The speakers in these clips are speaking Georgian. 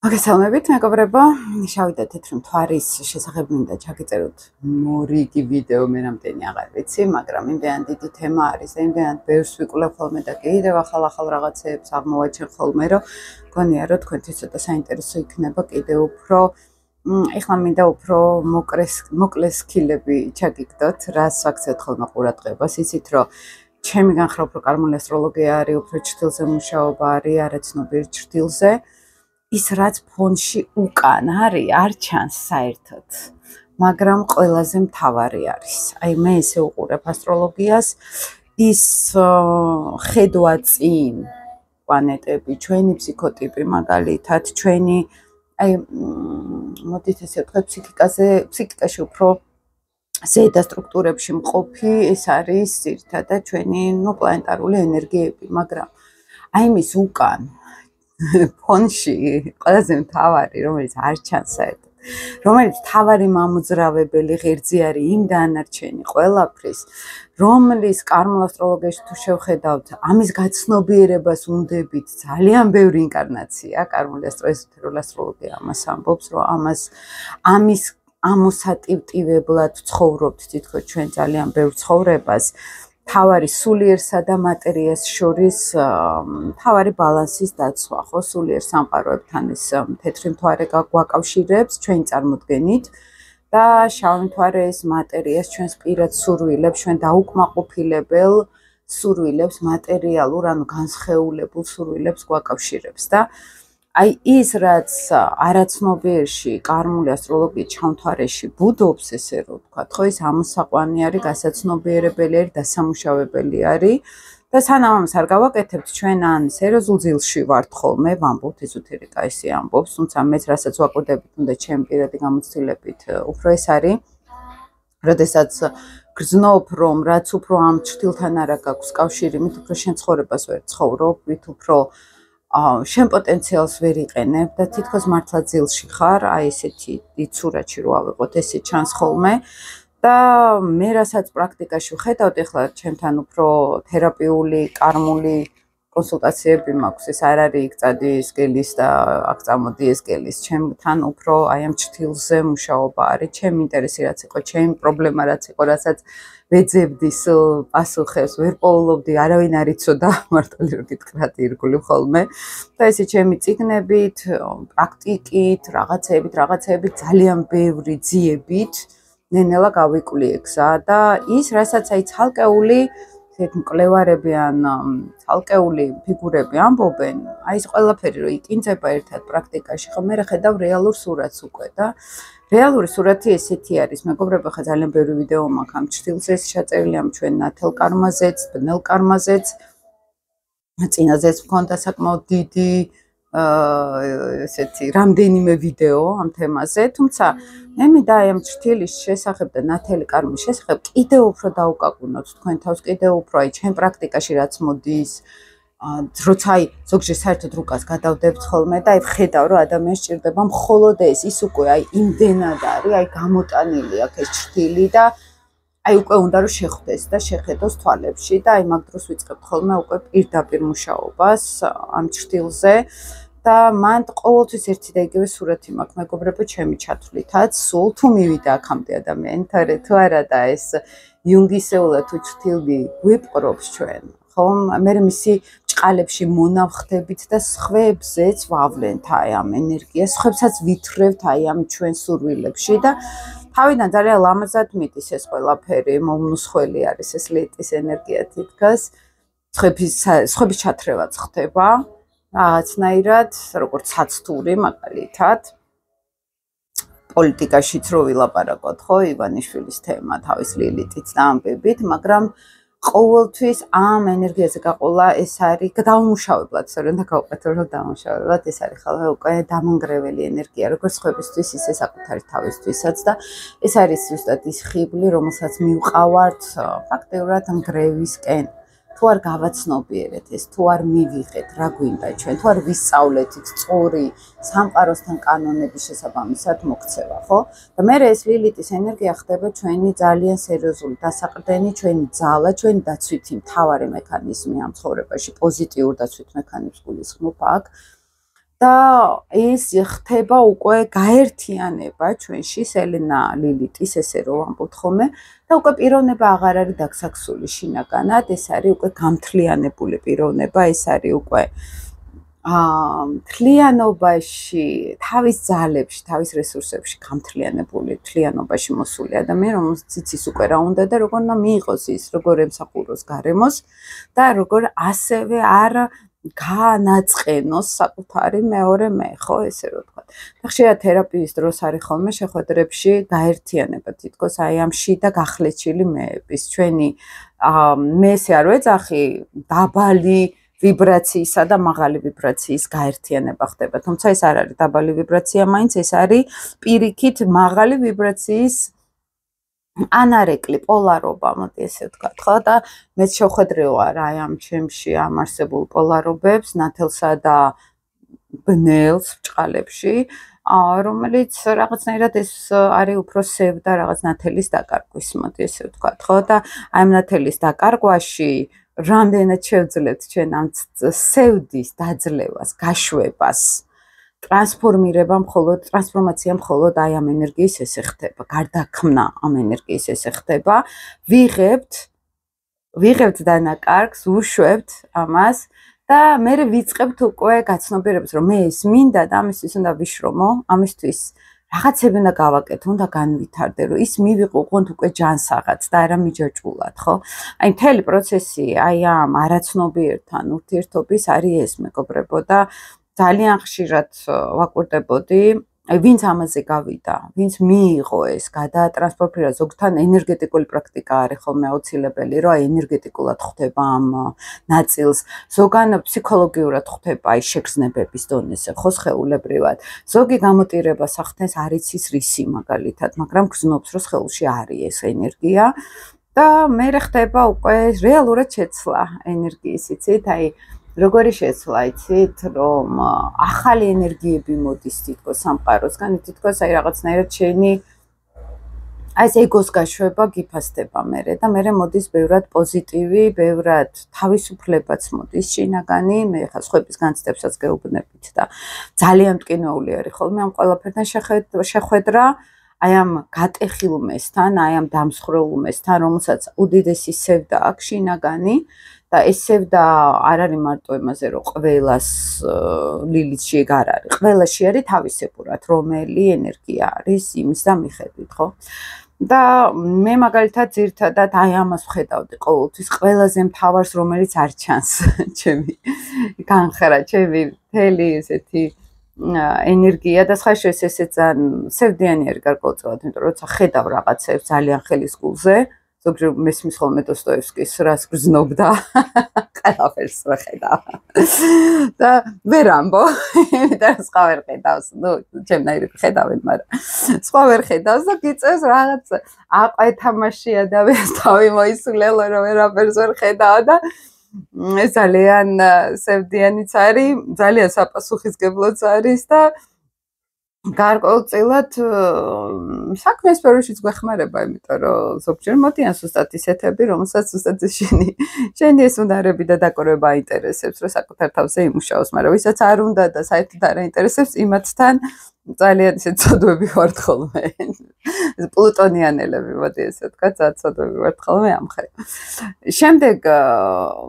მოგესალმებით, მეგობრებო. შავი და თეთრი მთვარის შესახებ მინდა ჩაგიწეროთ მორიგი ვიდეო, მე რამდენი აღარ ვიცი, მაგრამ იმდენად დიდი თემა არის და იმდენად ბევრს ვიკვლევ ხოლმე და კიდევ ახალ რაღაცებს აღმოვაჩენ ხოლმე, რომ გონია, რომ თქვენთვის ცოტა საინტერესო იქნება კიდევ უფრო. ეხლა მინდა უფრო მოკლეს ხილები ჩაგიგდოთ, რას ვაქცევთ ხოლმე ყურადღებას, იცით, რომ ჩემი განხრა უფრო კარმული ასტროლოგია არის, უფრო ჩრდილზე მუშაობა არის, არაცნობიერ ჩრდილზე. ის რაც ფონში უკან არის, არ ჩანს საერთოდ, მაგრამ ყველაზე მთავარი არის. აი მე ესე უყურებ ასტროლოგიას, ის ხედვა წინ პლანეტები, ჩვენი ფსიქოტიპი მაგალითად, ჩვენი აი მოდით ესე ვთქვათ, ფსიქიკაში უფრო ზედა სტრუქტურებში მყოფი, ეს არის ძირითადად ჩვენი პლანეტარული ენერგიები, მაგრამ აი მის უკან ფონში ყველაზე მთავარი, რომელიც არ ჩანს საერთოდ, რომელიც მთავარი მამოძრავებელი ღერძი არის იმ დანარჩენი ყველაფრის, რომლის კარმულ ასტროლოგიაში თუ შევხედავთ, ამის გაცნობიერებას უნდებით ძალიან ბევრი ინკარნაცია, კარმული ასტროლოგია ამას ამბობს, რომ ამის ამოსატივტივებლად ცხოვრობთ თითქოს ჩვენ ძალიან ბევრ ცხოვრებას. თავარი სულიერსა და მატერიას შორის თავარი ბალანსის დაცვა, ხო, სულიერ სამყაროებთან ეს თეთრი მთვარე გვაკავშირებს ჩვენი წარმოდგენით და შავი მთვარე ეს მატერიას ჩვენს პირად სურვილებს, ჩვენ დაუკმაყოფილებელ სურვილებს, მატერიალურ, ანუ განსხეულებულ სურვილებს გვაკავშირებს და აი ის რაც არაცნობიერში კარმული ასტროლოგიის ჩამთვარეში ბუდობს, ესე რომ ვთქვათ, ხო, ის ამოსაყვანი არის, გასაცნობიერებელი არის, დასამუშავებელი არის და სანამ ამას არ გავაკეთებთ, ჩვენ ან სერიოზულ ძილში ვართ ხოლმე, ვამბობთ ეზოთერიკა ესე ამბობს, თუმცა მეც რასაც ვაკვირდებით, უნდა ჩემი პირადი გამოცდილებით უფრო ეს არის, როდესაც გრძნობ, რომ რაც უფრო ამ ჩრდილთან არა გაქვს კავშირი, მით უფრო შენ ცხოვრებას ვერ ცხოვრობ, მით უფრო შენ პოტენციალს ვერ იყენებ და თითქოს მართლა ძილში ხარ, აი ესეთი იცურაჩი რო ავიღოთ, ესე ჩანს ხოლმე და მე რასაც პრაქტიკაში ვხედავთ, ეხლა ჩემთან უფრო თერაპიული, კარმული კონსულტაციები მაქვს, ეს არ არის იქ წადი ეს გელის და აქ წამოდი ეს გელის, ჩემთან უფრო აი ამ ჩრდილზე მუშაობა არის, ჩემი ინტერესი რაც იყო, ჩემი პრობლემა რაც იყო, რასაც ვეძებდი პასუხებს, ვერ პოულობდი, არავინ არ იცოდა, მართალი რომ გითხრათ, ირგვლივ ხოლმე და ესე ჩემი წიგნებით, პრაქტიკით, რაღაცეებით ძალიან ბევრი ძიებით ნენელა გავიკვლიე გზა და ის რასაც აი ცალკეული მკვლევარები ან ცალკეული ფიგურები ამბობენ, აი ეს ყველაფერი რომ იკინძება ერთად პრაქტიკაში, ხო მე ხედავ რეალურ სურათს უკვე და რეალური სურათი ესეთი არის, მეგობრებო, ხა ძალიან ბევრი ვიდეო მაქვს ამ ჩრდილზე შეწერილი, ამ ჩვენ ნათელ კარმაზეც, ბნელ კარმაზეც, წინაზეც მქონდა საკმაოდ დიდი ესეთი რამდენიმე ვიდეო ამ თემაზე, თუმცა მე მინდა აი ამ ჩრდილის შესახებ და ნათელი კარმის შესახებ კიდევ უფრო დაუკაკუნოთ თქვენ თავს, კიდევ უფრო აი ჩემ პრაქტიკაში რაც მოდის, როცა აი ზოგჯერ საერთოდ რუკას გადავდებთ ხოლმე და აი ვხედავ რომ ადამიანს სჭირდება მხოლოდ ეს, ის უკვე აი იმდენად არის, აი გამოტანილი აქ ეს ჩრდილი და აი უკვე უნდა რომ შეხვდეს და შეხედოს თვალებში და აი მაგ დროს ვიწყებთ ხოლმე უკვე პირდაპირ მუშაობას ამ ჩრდილზე და მან ყოველთვის ერთი და იგივე სურათი მაქვს, მეგობრებო, ჩემი ჩათვლითაც, სულ თუ მივიდა აქამდე ადამიანი, თუ არა და ეს იუნგისეულად თუ ჩრდილი გვიპყრობს ჩვენ, ხო, მე მისი ჭყალებში მონავხდებით და სხვებზეც ვავლენთ აი ამ ენერგიას, სხვებსაც ვითხრევთ აი ამ ჩვენ სურვილებში და თავიდან ძალიან ლამაზად მიდის ეს ყველაფერი, მომნუსხველი არის ეს ლეტის ენერგია თითქოს, სხვების ჩათრევაც ხდება, რაღაცნაირად, როგორც საცთური მაგალითად, პოლიტიკაშიც რო ვილაპარაკოთ, ხო, ივანიშვილის თემა თავის ლილიტით და ამბებით, მაგრამ ყოველთვის ამ ენერგიაზე გაყოლა ეს არის დაუმუშავებლად, სწორედ გავუკეთო რომ დაუმუშავებლად ეს არის ხოლმე უკვე დამონგრეველი ენერგია, როგორც სხვებისთვის, ისე საკუთარი თავისთვისაც და ეს არის ზუსტად ის ხიბლი, რომელსაც მივყავართ ფაქტიურად ნგრევისკენ. თუ არ გავაცნობიერეთ ეს, თუ არ მივიღეთ რა გვინდა ჩვენ, თუ არ ვისწავლეთით სწორი სამყაროსთან კანონების შესაბამისად მოქცევა, ხო? და მე ეს ლილიტის ენერგია ხდება ჩვენი ძალიან სერიოზული დასაყრდენი, ჩვენი ძალა, ჩვენი დაცვითი მთავარი მექანიზმი ამ ცხოვრებაში, პოზიტიურ დაცვით მექანიზმს გულისხმობ აქ. და ეს ხდება უკვე გაერთიანება ჩვენში სელენა ლილიტის ესე რომ ვამბობთ ხოლმე და უკვე პიროვნება აღარ არის დაგსაქსული შინაგანად, ეს არის უკვე გამთლიანებული პიროვნება, ეს არის უკვე თლიანობაში, თავის ძალებში, თავის რესურსებში გამთლიანებული, თლიანობაში მოსული ადამიანი, რომელსაც იცის უკვე რა უნდა და როგორ უნდა მიიღოს ის, როგორ ემსახუროს გარემოს და როგორ ასევე არ განაწყენოს საკუთარი მეორე მე, ხო, ესე რომ ვთქვა. და ხშირად თერაპიის დროს არის ხოლმე შეხვედრებში გაერთიანება თითქოს აი ამ შიდა გახლეჩილი მეების. ჩვენი მე ესე არ ვეძახი დაბალი ვიბრაციისა და მაღალი ვიბრაციის გაერთიანება ხდება. თუმცა ეს არ არის დაბალი ვიბრაცია, მაინც ეს არის პირიქით მაღალი ვიბრაციის ანარეკლი, პოლარობა, მოდი ესე ვთქვათ, ხო? და მეც შევხედრე ვარ აი ამ ჩემში ამ არსებულ პოლარობებს, ნათელსა და ბნელს ბჭყალებში, რომელიც რაღაცნაირად ეს არის უფრო სევდა რაღაც ნათელის დაკარგვის, მოდი ესე ვთქვათ, ხო? და აი ამ ნათელის დაკარგვაში რამდენად შევძლებთ ჩვენ ამ სევდის დაძლევას, გაშვებას, ტრანსფორმაცია მხოლოდ აი ამ ენერგიის ესე ხდება, გარდაქმნა ამ ენერგიის ესე ხდება, ვიღებთ დანაკარგს, უშვებთ ამას და მე ვიწყებთ უკვე გაცნობიერებას, რომ მე ეს მინდა და ამისთვის უნდა ვიშრომო, ამისთვის რაღაცები უნდა გავაკეთო, უნდა განვითარდე, რომ ის მივიღო უყონთ უკვე ჯანსაღად და არა მიჯაჭვულად, ხო? აი მთელი პროცესი აი ამ არაცნობიერთან ურთიერთობის არის ეს, მეგობრებო და ძალიან ხშირად ვაკვირდებოდი, აი ვინც ამაზე გავიდა, ვინც მიიღო ეს, გადაატრანსფორმირა, ზოგთან ენერგეტიკული პრაქტიკა არის ხოლმე აუცილებელი, რომ აი ენერგეტიკულად ხვდება ამ ნაწილს, ზოგან ფსიქოლოგიურად ხვდება აი შეგრძნებების დონეზე, ხო სხეულებრივად. ზოგი გამოტირებას ახდენს არ იცის რისი მაგალითად, მაგრამ გრძნობს, რომ სხეულში არის ეს ენერგია და მე ხდება უკვე რეალურად შეცვლა ენერგიის, იცით, აი როგორი შეცვლა, იცით, რომ ახალი ენერგიები მოდის თითქოს სამყაროსგან, თითქოს აი რაღაცნაირად შენი აი ეს ეგოს გაშვება გიფასდება მერე და მერე მოდის ბევრად პოზიტივი, ბევრად თავისუფლებაც მოდის შინაგანი, მე ხა სხვების განცდებსაც გეუბნებით და ძალიან მტკივნეული არის ხოლმე ამ ყველაფერთან შეხვედრა, აი ამ გატეხილმესთან, აი ამ დამსხვრელუმესთან, რომელსაც უდიდესი სევდა აქვს შინაგანი და ეს სევდა არ არის მარტო იმაზე, რომ ყველას ლილითში ეგ არ არის. ყველაში არის თავისებურად, რომელი ენერგია არის იმის და მიხედვით, ხო? და მე მაგალითად ძირთადად აი ამას ვხედავდი ყოველთვის ყველაზე მთავარს, რომელიც არ ჩანს ჩემი განხრა, ჩემი მთელი ესეთი ენერგია და სხვა შეს ესე ძალიან სევდიანი არის გარკვეულწილად, იმიტომ რომ როცა ხედავ რაღაცებს ძალიან ხელისგულზე, ზოგჯერ მესმის ხოლმე დოსტოევსკის რას გრძნობდა, ყველაფერს ვხედავ. და ვერ ამბო, და სხვა ვერ ხედავს, ნუ ჩემნაირი ხედავენ, მაგრამ სხვა ვერ ხედავს და გიწევს რაღაც აყვეთამაში ადამიანს თავი მოისულელო, რომ ვერაფერს ვერ ხედავ და ეს ძალიან სევდიანიც არის, ძალიან საპასუხისგებლოც არის და გარკვეულწილად საქმეს სფეროშიც გვეხმარება, იმიტომ რომ ზოგჯერ მოდიან ზუსტად ისეთები, რომელსაც ზუსტად შენი ეს უნარები და დაკვრება აინტერესებს, რომ საკუთარ თავზე იმუშაოს, მაგრამ ვისაც არ უნდა და საერთოდ არ აინტერესებს, იმათთან ძალიან ისე ცოდვები ვართ ხოლმე. პლუტონიანელები, მოდი ესე ვთქვა, ძალიან ცოდვები ვართ ხოლმე ამ ხელ. შემდეგ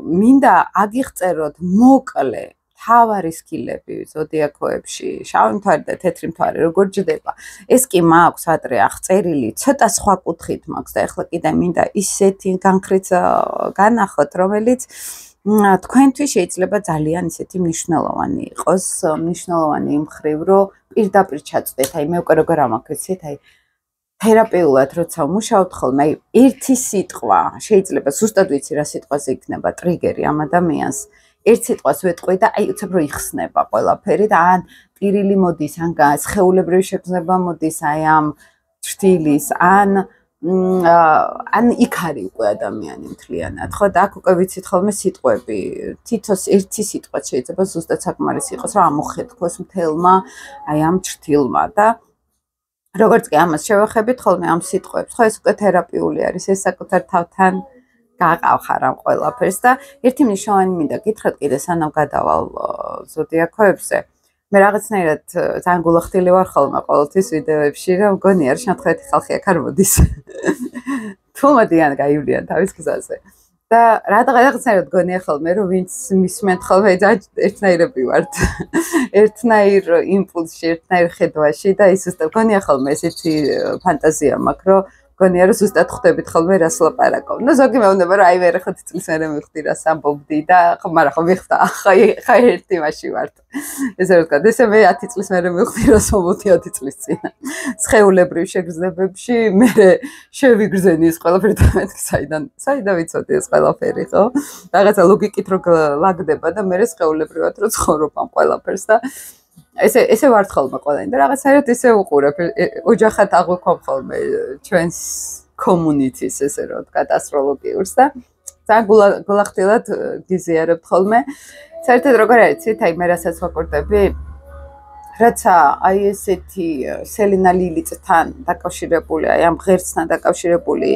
მინდა აგიღწეროთ მოკლე თავარი სკილები ზოდიაქოებში, შავი მთვარე და თეთრი მთვარე როგორ ჯდება. ეს კი მაქვს ადრე აღწერილი, ცოტა სხვა კუთხით მაქვს და ეხლა კიდე მინდა ისეთი განხრით განახოთ, რომელიც თქვენთვის შეიძლება ძალიან ისეთი მნიშვნელოვანი იყოს, მნიშვნელოვანი იმ მხრივ, რომ პირდაპირ ჩაწვდეთ, აი მე უკვე როგორ ამაქცეთ, აი თერაპიულად როცა ვმუშაობთ ხოლმე, აი ერთი სიტყვა შეიძლება ზუსტად ვიცი რა სიტყვაზე იქნება ტრიგერი ამ ადამიანს. ერთ სიტყვას ვეტყვი და აი უცებ რო იხსნება ყველაფერი და ან ტირილი მოდის, ან სხეულებრივი შეგრძნება მოდის აი ამ ჭრილის, ან იქ არის უკვე ადამიანი მთლიანად, ხო? და აქ უკვე ვიცით ხოლმე სიტყვები. თითოს ერთი სიტყვა შეიძლება ზუსტად საკმარისი იყოს, რომ ამოხეთქოს მთელმა აი ამ ჭრილმა და როგორც კი ამას შევეხებით ხოლმე ამ სიტყვებს, ხო ეს უკვე თერაპიული არის, ეს საკუთარ თავთან გაყავხარ ამ ყველაფერს და ერთი მნიშვნელოვანი მინდა გითხრათ კიდე სანამ გადავალ ზოდიაქოებზე, მე რაღაცნაირად ძალიან გულახდილი ვარ ხოლმე ყოველთვის ვიდეოებში, რომ მგონია რომ შემთხვევით ხალხი აქ არ მოდის. თუ მოდიან გაივლიან თავის გზაზე. და რაღაცნაირად მგონია ხოლმე რომ ვინც მისმენთ ხოლმე ერთნაირები ვართ. ერთნაირ იმპულსში, ერთნაირ ხედვაში და ის უბრალოდ მგონია ხოლმე ესეთი ფანტაზია მაქვს, რომ მგონია რომ ზუსტად ხვდებით ხოლმე რას ლაპარაკობ. ნუ ზოგი მეუბნება რომ აი მე 5 წლის მერე მივხვდი რას ამბობდი და მაგრამ ხო მიხდა ხა ერთი მაში ვართ. ესე რომ ვთქვა, ესე მე 10 წლის მერე მივხვდი რას ამბობდი 10 წლის წინ. სხეულებრივ შეგრძნებებში მე შევიგრძენი ეს ყველაფერი და მეთქი საიდან ვიცოდი ეს ყველაფერი ხო? რაღაცა ლოგიკით რო ლაგდება და მე სხეულებრივად რო ცხოვრობ ამ ყველაფერს და ესე ვართ ხოლმე ყველანი და რაღაცაირად ისე უყურებ ოჯახად აღვიქვამ ხოლმე ჩვენს community-ს ესე რომ ვთქვა ასტროლოგიურს და ძალიან გულახდილად გიზიარებთ ხოლმე. საერთოდ როგორ არიცით, აი მე რასაც ვაკურდები, რაცა აი ესეთი სელინა ლილიტთან დაკავშირებული, აი ამ ღერცთან დაკავშირებული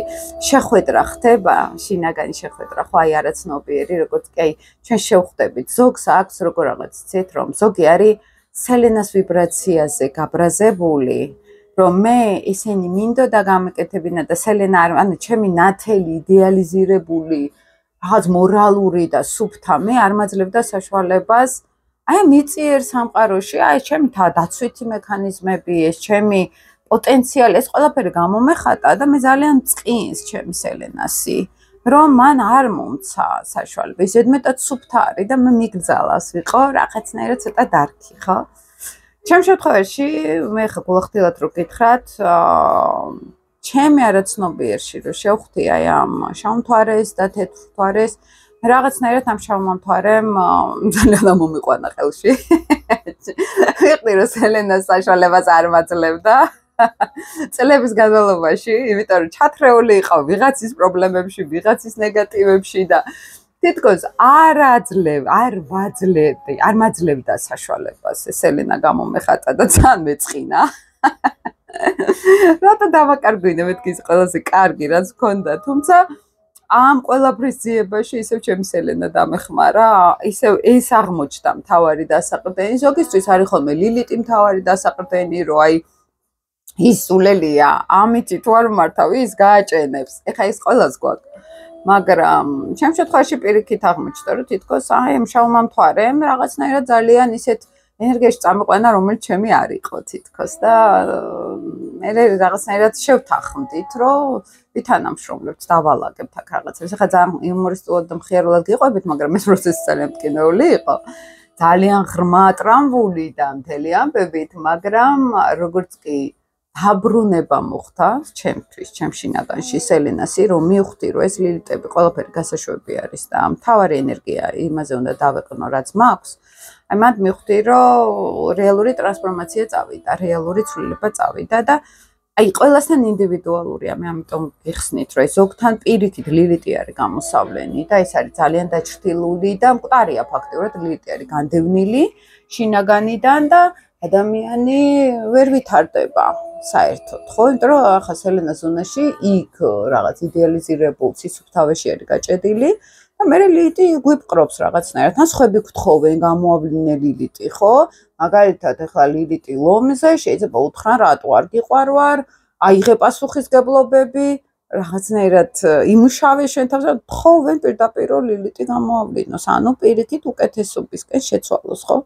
შეხვედრა ხდება, შინაგანი შეხვედრა, ხო აი არაცნობიერი, როგორც კი აი ჩვენ შევხვდებით. ზოგს აქვს როგორ რაღაც იცით, რომ ზოგი არის სელენას ვიბრაციაზე გაბრაზებული, რომ მე ისინი მინდოდა გამეკეთებინა და სელენა ანუ ჩემი ნათელი იდეალიზირებული რაღაც მორალური და სუფთა მე არ მაძლევდა საშუალებას აი მიწიერ სამყაროში აი ჩემი დაცვითი მექანიზმები ეს ჩემი პოტენციალი ეს ყველაფერი გამომეხატა და მე ძალიან წყინს ჩემი სელენასი რომ მან არ მომცა საშუალება ზედმეტად სუფთა არის და მე მიგრძალას ვიყო რაღაცნაირად ცოტა დარქი ხო ჩემ შემთხვევაში მე ხა გულახდილად რო გითხრათ ჩემი არაცნობიერში რო შევხვდი აი ამ შავმთვარეს და თეთრმთვარეს რაღაცნაირად ამ შავმთვარემ ძალიან მომიყვანა ხელში ვიყდი რომ სელენას საშუალებას არ მაძლევდა წლების განმავლობაში იმიტომ რომ ჩათრეული იყო ვიღაცის პრობლემებში ვიღაცის ნეგატივებში და თითქოს არ მაძლევდა საშუალებას სელენა გამომეხატა და ძალიან მეწყინა რატო დავაკარგვინე მეთქი ის ყველაზე კარგი რაც მქონდა თუმცა ამ ყველაფრის ძიებაში ისევ ჩემი სელენა დამეხმარა ისევ ეს აღმოჩნდა მთავარი დასაყრდენი ზოგისთვის არის ხოლმე ლილიტი მთავარი დასაყრდენი რომ აი ის სულელია ამით თუ არ მართავ ის გააჭენებს ეხა ის ყველას გვაქვს მაგრამ ჩემ შემთხვევაში პირიქით აღმოჩნდა რომ თითქოს აი ამ შავმა მთვარემ რაღაცნაირად ძალიან ისეთ ენერგიაში წამიყვანა რომელიც ჩემი არ იყო თითქოს და მე რაღაცნაირად შევთანხმდით რომ ვითანამშრომლებთ დავალაგებთ აქ რაღაცებს ეხა ძალიან იუმორისტულად და მხიარულად გიყვებით მაგრამ ეს პროცესი ძალიან მტკივნეული იყო ძალიან ღრმა ტრამვული და მთელი ამბებით მაგრამ როგორც კი დაბრუნება მოხდა ჩემთვის, ჩემ შინაგანში სელენასი, რომ მივხვდი, რომ ეს ლილიტები ყველაფერი გასაშვები არის და მთავარი ენერგია იმაზე უნდა დავეყნო, რაც მაქვს. აი მანდ მივხვდი, რომ რეალური ტრანსფორმაცია წავიდა, რეალური ცვლილება წავიდა და აი ყველასთან ინდივიდუალურია. მე ამიტომ გიხსნით, რომ ეს ზოგთან პირიქით ლილიტი არის გამოსავლენი და ეს არის ძალიან დაჩრდილული და მკვდარია ფაქტიურად ლილიტი არის განდევნილი შინაგანიდან და ადამიანი ვერ ვითარდება საერთოდ, ხო? იმიტომ რომ ახლა სელენას ზონაში იქ რაღაც იდეალიზირებულ სისუფთავეში არის გაჭედილი და მე ლილიტი გვიპყრობს რაღაცნაირად. თან სხვები გთხოვენ გამოავლინე ლილიტი, ხო? მაგალითად, ახლა ლილიტი ლომზე შეიძლება უთხრან რატო არ გიყვარვარ, აიღე პასუხისგებლობები, რაღაცნაირად იმუშავე შენ თავს და თხოვენ პირდაპირ ლილიტი გამოავლინოს, ანუ პირიქით უკეთესობისკენ შეცვალოს, ხო?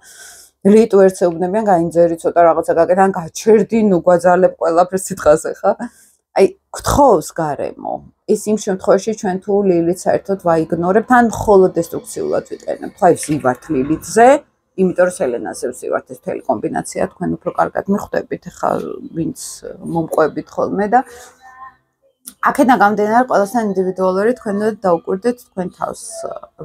ლილიტი ვერც ეუბნებიან გაინძერი ცოტა რაღაცა გაკეთე ან გაჩერდი ნუ გვაძალებ ყველაფერს სიტყვაზე ხა აი გთხოვს გარემო ეს იმ შემთხვევაში ჩვენ თუ ლილიტს საერთოდ ვაიგნორებთ ან მხოლოდ დესტრუქციულად ვიყენებთ ხო აი ვზივართ ლილიტზე იმიტომ რომ სელენაზე ვზივართ ეს მთელი კომბინაცია თქვენ უფრო კარგად მიხვდებით ხა ვინც მომყვებით ხოლმე და აქედან გამომდინარე ყველასთან ინდივიდუალური თქვენ დაუკვირდეთ თქვენ თავს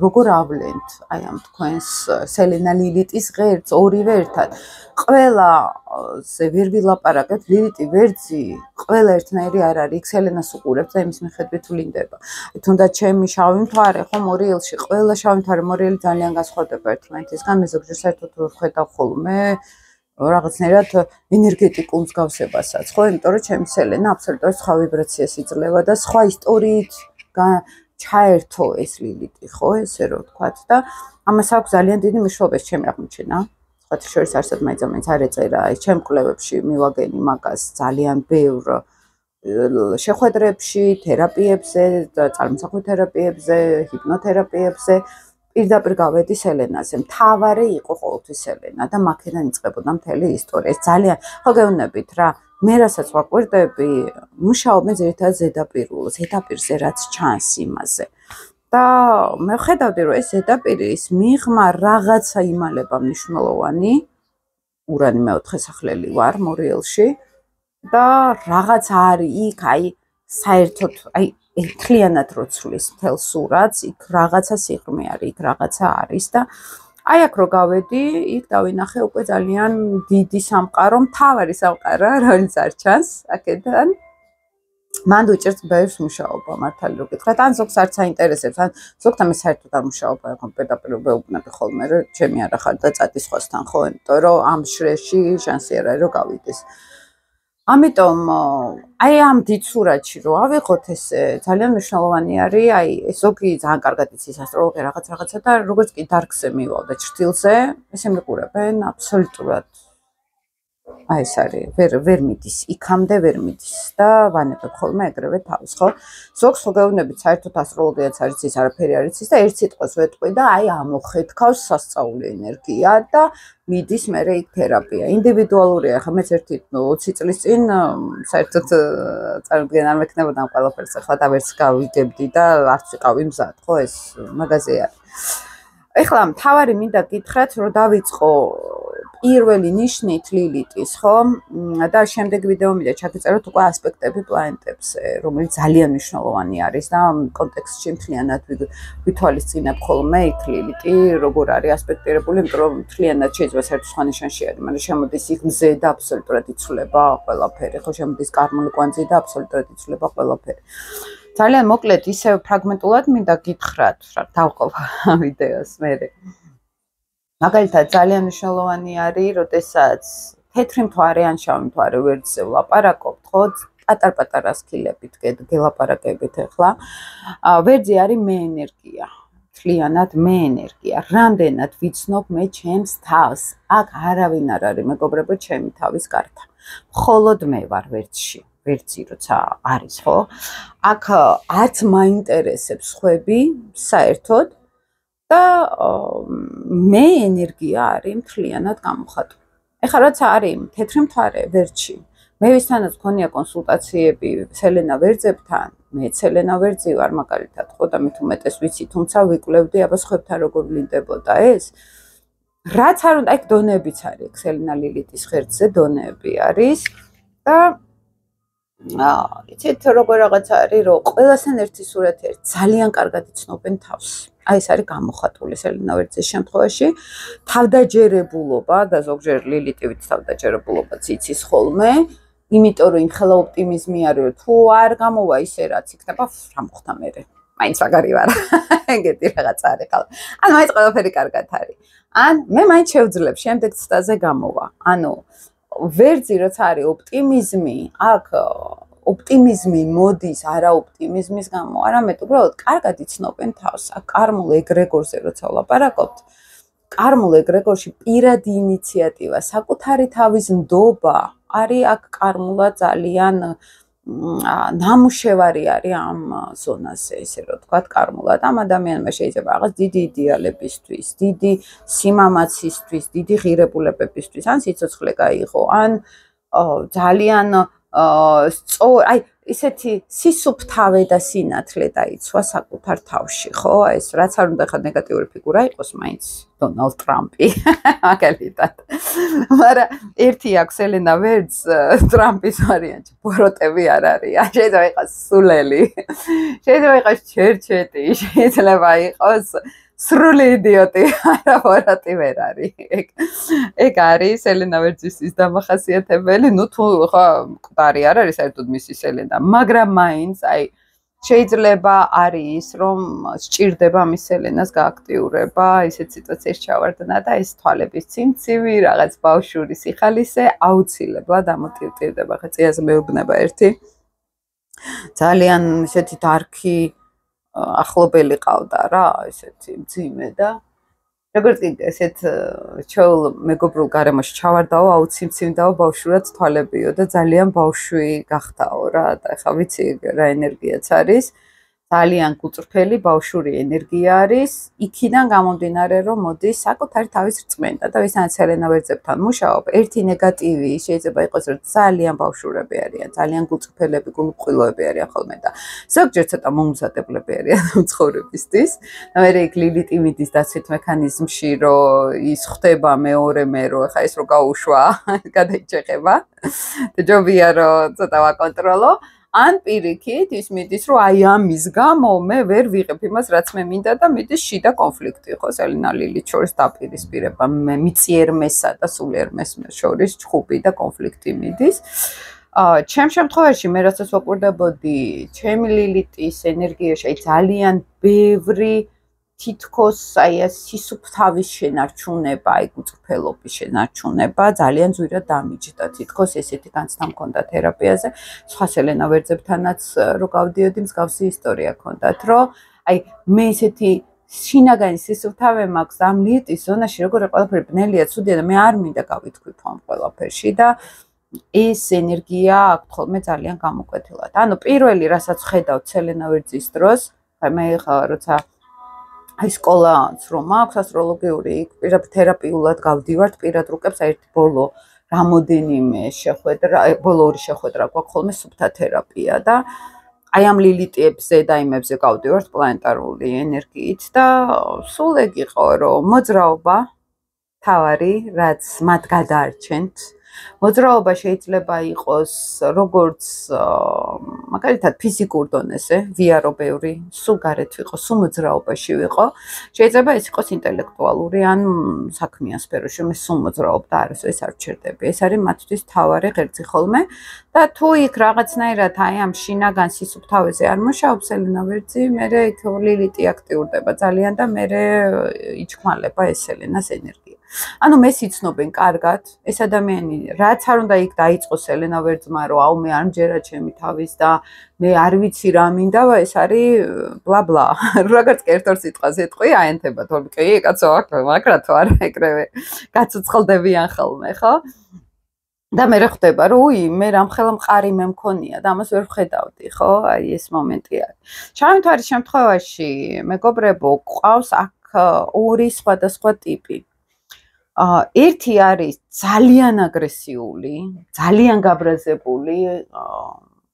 როგორ ავლენთ აი ამ თქვენს სელენა ლილიტის ღერც ორივე ერთად ყველაზე ვერ ვილაპარაკებთ ლილიტი ვერძი ყველა ერთნაირი არ არის იქ სელენას უყურებთ და იმის მიხედვით ვლინდება თუნდაც ჩემი შავი მთვარე ხომ ორიელში ყველა შავი მთვარე მორიელი ძალიან განსხვავდება ერთმანეთისგან მე ზოგჯერ საერთოდ ვერ ხედავ ხოლმე რაღაცნაირად ენერგეტიკულ მსგავსებასაც, ხო? იმიტომ რომ ჩემი სელენა აბსოლუტურად სხვა ვიბრაციას იძლევა და სხვა ისტორიით ჩაერთო ეს ლილიტი, ხო? ესე რომ ვთქვათ და ამას აქვს ძალიან დიდი მნიშვნელობა ჩემი აღმოჩენა. სხვათა შორის არსად მაინც არ ეწერა ეს ჩემ კვლევებში მივაგენი მაგას ძალიან ბევრ შეხვედრებში, თერაპიებზე, წარმოსახვის თერაპიებზე, ჰიპნოთერაპიებზე პირდაპირ გავედი სელენაზე. მთავარი იყო ყოველთვის სელენა და მაქედან იწყებოდა მთელი ისტორია. ეს ძალიან ხო გეუბნებით რა, მე რასაც ვაკვირდები, მუშაობენ ძირითადად ზედაპირზე, რაც ჩანს იმაზე. და მე ვხედავდი, რომ ეს ზედაპირის მიღმა რაღაცა იმალება მნიშვნელოვანი, ურანი მეოთხე სახლელი ვარ მორიელში და რაღაც არის იქ, აი საერთოდ, აი ერთლიანად რო ცვლის მთელ სურათს, იქ რაღაცა სიღრმე არის, იქ რაღაცა არის და აი აქ რო გავედი, იქ დავინახე უკვე ძალიან დიდი სამყარო, მთავარი სამყარო, რომელიც არ ჩანს აქედან. მან უჭერს ბევრს მუშაობა, მართალი რო გითხრათ, ან ზოგს არც აინტერესებს, ან ზოგთან მე საერთოდ არ მუშაობა, ხო პირდაპირ ვეუბნები ხოლმე, რომ ჩემი არა ხარ და წადი სხვასთან, ხო, იმიტომ რომ ამ შრეში შანსი არ არის რომ გავიდეს. ამიტომ აი ამ დიდ სურათში რო ავიღოთ ეს ძალიან მნიშვნელოვანი არის, აი ზოგი ძალიან კარგად იცის ასტროლოგია რაღაცა და როგორც კი დარგზე მივალ და ჭრილზე, ესე მიყურებენ აბსოლუტურად აი ეს არის, ვერ მიდის, იქამდე ვერ მიდის და ვანებებ ხოლმე ეგრევე თავს, ხო? ზოგს ხო გეუბნებით, საერთოდ ასტროლოგიაც არ იცის, არაფერი არ იცის და ერთ სიტყვას ვეტყვი და აი ამოხეთქავს სასწაული ენერგია და მიდის მერე იქ თერაპია. ინდივიდუალურია, ხა მეც ერთი 20 წლის წინ საერთოდ წარმოდგენა არ მექნებოდა ამ ყველაფერს, ახლა და ვერც გავიგებდი და არც ვიყავი მზად, ხო, ეს მაგაზე არის. ეხლა მთავარი მინდა გითხრათ, რომ დავიწყო პირველი ნიშნით ლილიტის, ხო? და შემდეგ ვიდეომდე ჩაგიწეროთ უკვე ასპექტები პლანეტებზე, რომელიც ძალიან მნიშვნელოვანი არის და ამ კონტექსტში მთლიანად ვითვალისწინებ ხოლმე იქ ლილიტი, როგორ არის ასპექტირებული, იმიტომ რომ მთლიანად შეიძლება საერთოდ სხვა ნიშანში არის, მაგრამ შემოდის იქ მზე და აბსოლუტურად იცვლება ყველაფერი, ხო, შემოდის კარმული კვანძი და აბსოლუტურად იცვლება ყველაფერი. ძალიან მოკლედ ისევ ფრაგმენტულად მინდა გითხრათ, რა დავყობ ვიდეოს მერე. მაგალითად ძალიან მნიშვნელოვანი არის, როდესაც თეთრი მთვარე ან შავი მთვარე ვერძზე ვლაპარაკობთ, ხო, პატარ-პატარა სქილებით გელაპარაკებით ახლა. ვერძი არის მე ენერგია, მთლიანად მე ენერგია. რამდენად ვიცნობ მე ჩემს თავს, აქ არავინ არ არის მეგობრებო ჩემი თავის გარდა. მხოლოდ მე ვარ ვერძში. ვერძი როცა არის, ხო? აქ არც მაინტერესებს სხვები საერთოდ და მე ენერგია არის მთლიანად გამოხატული. ეხლა როცა არის თეთრი მთვარე ვერძში, მე ვისთანაც მქონია კონსულტაციები სელენა ვერძებთან, მე სელენა ვერძი ვარ მაგალითად, ხო და მით უმეტეს ვიცი, თუმცა ვიკვლევდი აბა სხვებთან როგორ ვლინდებოდა ეს. რაც არ უნდა, აი დონეებიც არის, სელენა ლილიტის ღერძზე დონეები არის და იცით როგორ რაღაცა არის, რომ ყველასთან ერთი სურათი არის, ძალიან კარგად იცნობენ თავს. აი ეს არის გამოხატული სელენა ვერძის შემთხვევაში. თავდაჯერებულობა და ზოგჯერ ლილიტივით თავდაჯერებულობაც იცის ხოლმე, იმიტომ რომ იმხელა ოპტიმიზმი არის, რომ თუ არ გამოვა ისე რაც იქნება, რა მოხდა მერე? მაინც მაგარი ვარ. ეგეთი რაღაცა არის ხალხ. ანუ მაინც ყველაფერი კარგად არის. ან მე მაინც შევძლებ შემდეგ ცდაზე გამოვა. ანუ ვერძი როცა არის ოპტიმიზმი, აქ ოპტიმიზმი მოდის არა ოპტიმიზმის გამო, არამედ უბრალოდ კარგად იცნობენ თავს. აქ კარმულ ეგრეგორზე როცა ვლაპარაკობთ, კარმულ ეგრეგორში პირადი ინიციატივა, საკუთარი თავის ნდობა არის აქ კარმულად ძალიან ნამუშევარი არის ამ ზონაზე, ესე რომ ვთქვათ, კარმულად. ამ ადამიანმა შეიძლება რაღაც დიდი იდეალებისთვის, დიდი სიმამაცისთვის, დიდი ღირებულებებისთვის, ან სიცოცხლე გაიღო, ან ძალიან აი ისეთი სისუფთავე და სინათლე დაიცვა საკუთარ თავში, ხო? ეს რაც არ უნდა ხა ნეგატიური ფიგურა იყოს, მაინც დონალდ ტრამპი, მაგალითად. მაგრამ ერთი აქვს ელენა ვერძს ტრამპის ვარიანტი, ბოროტები არ არის. შეიძლება იყოს სულელი, შეიძლება იყოს ჩერჩეტი, შეიძლება იყოს სრული იდიოტი, არა ბოროტი ვერ არის. ეგ არის ელენა ვერძის დამახასიათებელი, ნუ თუ ხო მკვდარი არ არის საერთოდ მისი ელენა, მაგრამ მაინც აი შეიძლება არის რომ სჭირდება მის ელენას გააქტიურება, ისეთ სიტუაციაში ჩავარდნა და ეს თვალების ციმცივი, რაღაც ბავშვური სიხალისე აუცილებლად ამოტივტირდება. ხა წიაზე მეუბნება ერთი ძალიან ისეთი დარქი ახლობელი ყავდა რა, ესეთი მძიმე და როგორც კიდე ესეთ ჩეულ მეგობრულ გარემოში ჩავარდაო, აუციმციმდაო, ბავშვურად თვალებიო და ძალიან ბავშვი გახდაო რა და ეხლა ვიცი რა ენერგიაც არის. ძალიან გუწრფელი ბავშვური ენერგია არის. იქიდან გამომდინარე, რომ მოდის საკუთარი თავის რწმენდა და ვისაც ელენა ვერძებთან მუშაობ, ერთი ნეგატივი შეიძლება იყოს, რომ ძალიან ბავშვურები არიან, ძალიან გუწრფელები, გულუყვილოები არიან ხოლმე და ზოგჯერ ცოტა მომზადებლები არიან ცხოვრებისთვის. და მე იქ ლილიტი მიდის დაცვით მექანიზმში, რომ ის ხდება მეორე მე, რომ ეხა ეს რო გაუშვა, გადაიჭეხება. და ჯობია რომ ცოტა ვაკონტროლო. ან პირიქით ის მიდის, რომ აი ამის გამო მე ვერ ვიღებ იმას, რაც მე მინდა და მიდის შიდა კონფლიქტი ხო, ელენა ლილით შორის დაპირისპირება, მიწიერ მესა და სულიერ მესმეს შორის ჭხუბი და კონფლიქტი მიდის. ჩემ შემთხვევაში მე რასაც ვაკვირდებოდი, ჩემი ლილიტის ენერგიაში აი ძალიან ბევრი თითქოს აი ეს სისუფთავის შენარჩუნება, აი გუწრფელობის შენარჩუნება ძალიან ძვირად დამიჯდა. თითქოს ესეთი განცდა მქონდა თერაპიაზე. სხვას ელენა ვერძებთანაც რო გავდიოდი, მსგავსი ისტორია ჰქონდათ, რომ აი მე ესეთი შინაგანი სისუფთავე მაქვს ამ ლილიტის ზონაში, როგორ ყველაფერი ბნელია, ცუდია და მე არ მინდა გავითქვიფო ამ ყველაფერში და ეს ენერგია აქვს ხოლმე ძალიან გამოკვეთილად. ანუ პირველი რასაც ხედავთ ელენა ვერძის დროს, მე ხა როცა აი სკოლაც რომ აქვს ასტროლოგიური, პირდაპირ თერაპიულად გავდივართ პირად რუკებს ერთი ბოლო რამოდენიმე შეხვედრა, ბოლო ორი შეხვედრა გვაქვს ხოლმე სუფთა თერაპია და აი ამ ლილიტებზე და იმებზე გავდივართ პლანეტარული ენერგიით და სულ ეგ იყო რომ მოძრაობა თავარი რაც მათ გადაარჩენთ მოძრაობა შეიძლება იყოს როგორც მაგალითად ფიზიკურ დონეზე, ვიარო-ბევრი, სულ გარეთ ვიყო, სულ მოძრაობაში ვიყო. შეიძლება ეს იყოს ინტელექტუალური ან საქმიან სფეროში, მე სულ მოძრაობდა არის, ეს არ ვჩერდები. ეს არის მათთვის თავარი ღერძი ხოლმე და თუ იქ რაღაცნაირად აი ამ შინაგან სისუფთავეზე არ მუშაობს ელენა ვერძი, მე იქ ლილიტი აქტიურდება ძალიან და მე იჩქმალება ეს ელენას ენერგია. ანუ მე სიცნობენ კარგად, ეს ადამიანი რაც არ უნდა იქ დაიწყოს ელენა ვერძმა, რომ აუ მე არ მჯერა ჩემი თავის და მე არ ვიცი რა მინდა, ეს არის ბლა ბლა. როგორც კერტორ სიტყვას ეთყვი, აენთება თორე კი, კაცო, მაგრამ თუ არა ეგრევე გაცოცხლდებიან ხოლმე, ხო? და მე ხვდება, რომ უი, მე რამხელა მყარი მე მქონია და ამას ვერ ვხედავდი, ხო? აი ეს მომენტი არის. ჩამოთვარის შემთხვევაში მეგობრებო, ყავს აქ ორი სხვადასხვა ტიპი. ერთი არის ძალიან აგრესიული, ძალიან გაბრაზებული,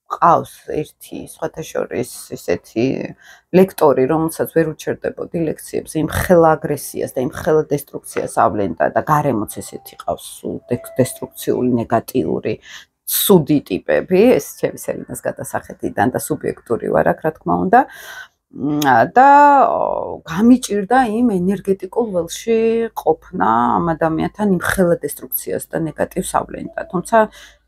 ყავს ერთი სხვათა შორის ესეთი ლექტორი, რომელსაც ვერ უჩერდებოდი ლექციებზე, იმ ხელა აგრესიას და იმ ხელა დესტრუქციას ავლენდა და გარემოც ესეთი ყავს სულ დესტრუქციული, ნეგატიური, ცუდი ტიპები, ეს ჩემი ელენას გადასახედიდან და სუბიექტური ვარ აქ, რა თქმა უნდა. და გამიჭირდა იმ ენერგეტიკულ ველში ყოფნა ამ ადამიანთან იმ ხელა დესტრუქციას და ნეგატივს ავლენდა. თუმცა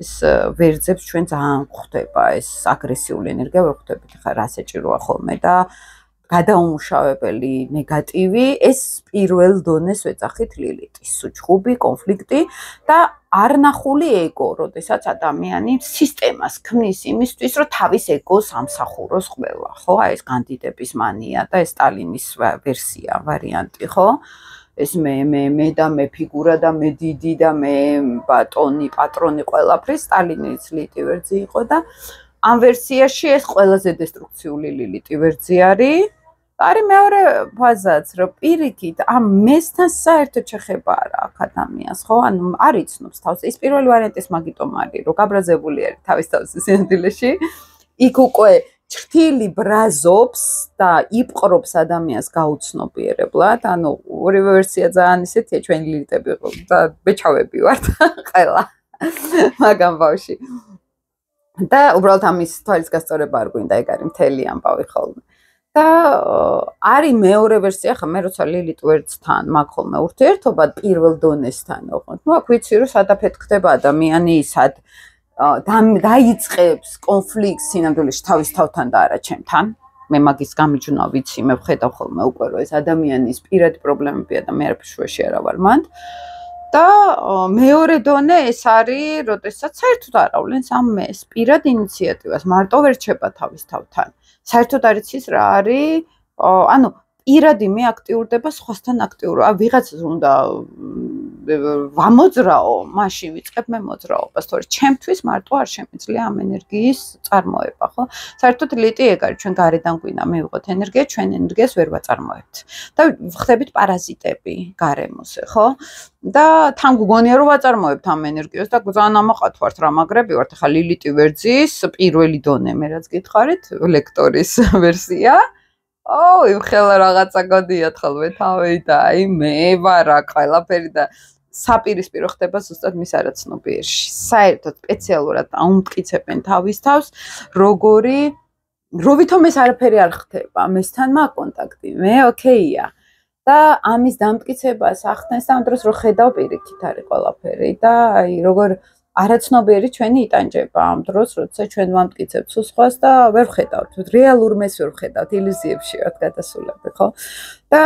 ეს ვერძებს ჩვენ ძალიან გვხვდება ეს აგრესიული ენერგია, ვერ ხვდებით ხა რა საჭიროა ხოლმე და გადაუმუშავებელი ნეგატივი, ეს პირველ დონეს ვეძახით ლილიტის, სუჩხუბი, კონფლიქტი და არნახული ეგო, როდესაც ადამიანი სისტემას ქმნის იმისთვის, რომ თავის ეგოს ამსახუროს ყველა, ხო? აი ეს განდიდების მანია და ეს სტალინის ვერსია, ვარიანტი, ხო? ეს მე და მე ფიგურა და მე დიდი და მე ბატონი, პატრონი ყველაფრის სტალინის ლილიტი ვერძი იყო და ამ ვერსიაში ეს ყველაზე დესტრუქციული ლილიტი ვერძი არის. არის მეორე ფაზაც, რომ პირიქით ამ მესთან საერთოდ შეხება არ აქვს ადამიანს, ხო? ანუ არ იცნობს თავს. ეს პირველი ვარიანტის მაგიტომ არის, რომ გაბრაზებული არის თავის თავს სინამდვილეში. იქ უკვე ჭრთილი ბრაზობს და იპყრობს ადამიანს გაუცნობიერებლად. ანუ ორივე ვერსია ძალიან ისეთია, ჩვენი ლილიტები და ბეჭავები ვართ ყველა. მაგამ ბავში. და უბრალოდ ამის თვალის გასწორება არ გვინდა, ეგ არის მთელი ამბავი ხოლმე. და არის მეორე ვერსია, ხა მე როცა ლილიტ ვერძთან მაქვს ხოლმე ურთიერთობა პირველ დონესთან, ოღონდ. ნუ აქ ვიცი რომ სადაფეთ ხდება ადამიანი, სად დაიწყებს კონფლიქტს სინამდვილეში თავის თავთან და არა ჩემთან. მე მაგის გამიჯვნა ვიცი, მე ვხედავ ხოლმე უკვე რომ ეს ადამიანის პირადი პრობლემებია და მე არაფერში არ ვარ მანდ. და მეორე დონე ეს არის, როდესაც საერთოდ არ ავლენს ამ ეს პირად ინიციატივას, მარტო ვერ რჩება თავის თავთან. საერთოდ არ იცის რა არის, ანუ პირადი მე აქტიურდება სხვასთან აქტიურობა. ვიღაცას უნდა ვამოძრაო, მაშინ ვიწყებ მე მოძრაობას, თორე ჩემთვის მარტო არ შემიძლია ამ ენერგიის წარმოება, ხო? საერთოდ ლიტი ეგ არის, ჩვენ გარედან გვინდა მივიღოთ ენერგია, ჩვენ ენერგიას ვერ ვაწარმოებთ. და ვხდებით პარაზიტები გარემოზე, ხო? და თან გგონია რომ ვაწარმოებთ ამ ენერგიას და ძალიან ამაყად ვართ რა მაგრები ვართ. ახლა ლილიტი ვერძის პირველი დონე მე რაც გითხარით, ლექტორის ვერსია. იმხელა რაღაცა გოდიათ ხოლმე თავი და აი მე ვარ აქ ყველაფერი და საპირისპირო ხდება ზუსტად მის არაცნობიერში. საერთოდ სპეციალურად აუმტკიცებენ თავის თავს, როვითომ ეს არაფერი არ ხდება, მესთან მაქვს კონტაქტი, მე ოკეია. და ამის დამტკიცებას ახდენს და ამ დროს რო ხედავ პირიქით არის ყველაფერი და აი როგორ არაცნობიერი ჩვენი იტანჯება ამ დროს, როცა ჩვენ ვამტკიცებთ სხვას და ვერ ვხედავთ, რეალურ მეს ვერ ვხედავთ, ილუზიებში ვართ გადასულები, ხო? და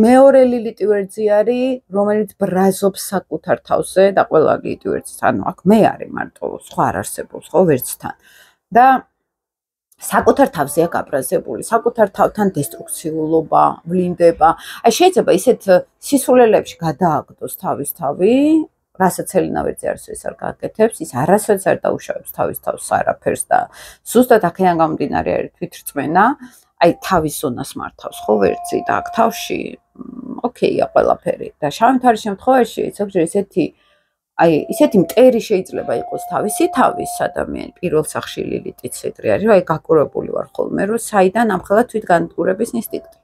მეორე ლილიტი ვერძი არის, რომელიც ბრაზობს საკუთარ თავზე და ყველა ლილიტი ვერძი, ანუ აქ მე არის მარტო, სხვა არ არსებობს, ხო, ვერძთან. და საკუთარ თავზეა გაბრაზებული, საკუთარ თავთან დესტრუქციულობა, ვლინდება. აი შეიძლება ისეთ სისულელებში გადააგდოს თავის თავი, რასაც ელენა ვერძი არის ეს არ გააკეთებს, ის არასოდეს არ დაუშავებს თავის თავს არაფერს და ზუსტად აქედან გამომდინარე არის თვითრწმენა, აი თავის ზონას მართავს ხო ვერძი და აქ თავში ოკეია ყველაფერი და შავი თარის შემთხვევაში ზოგჯერ ისეთი მტერი შეიძლება იყოს თავისი თავის ადამიანი პირველ სახში ლილიტიც ეგრე არის, აი გაკურებული ვარ ხოლმე რომ საიდან ამხელა თვითგანადგურების ინსტინქტი.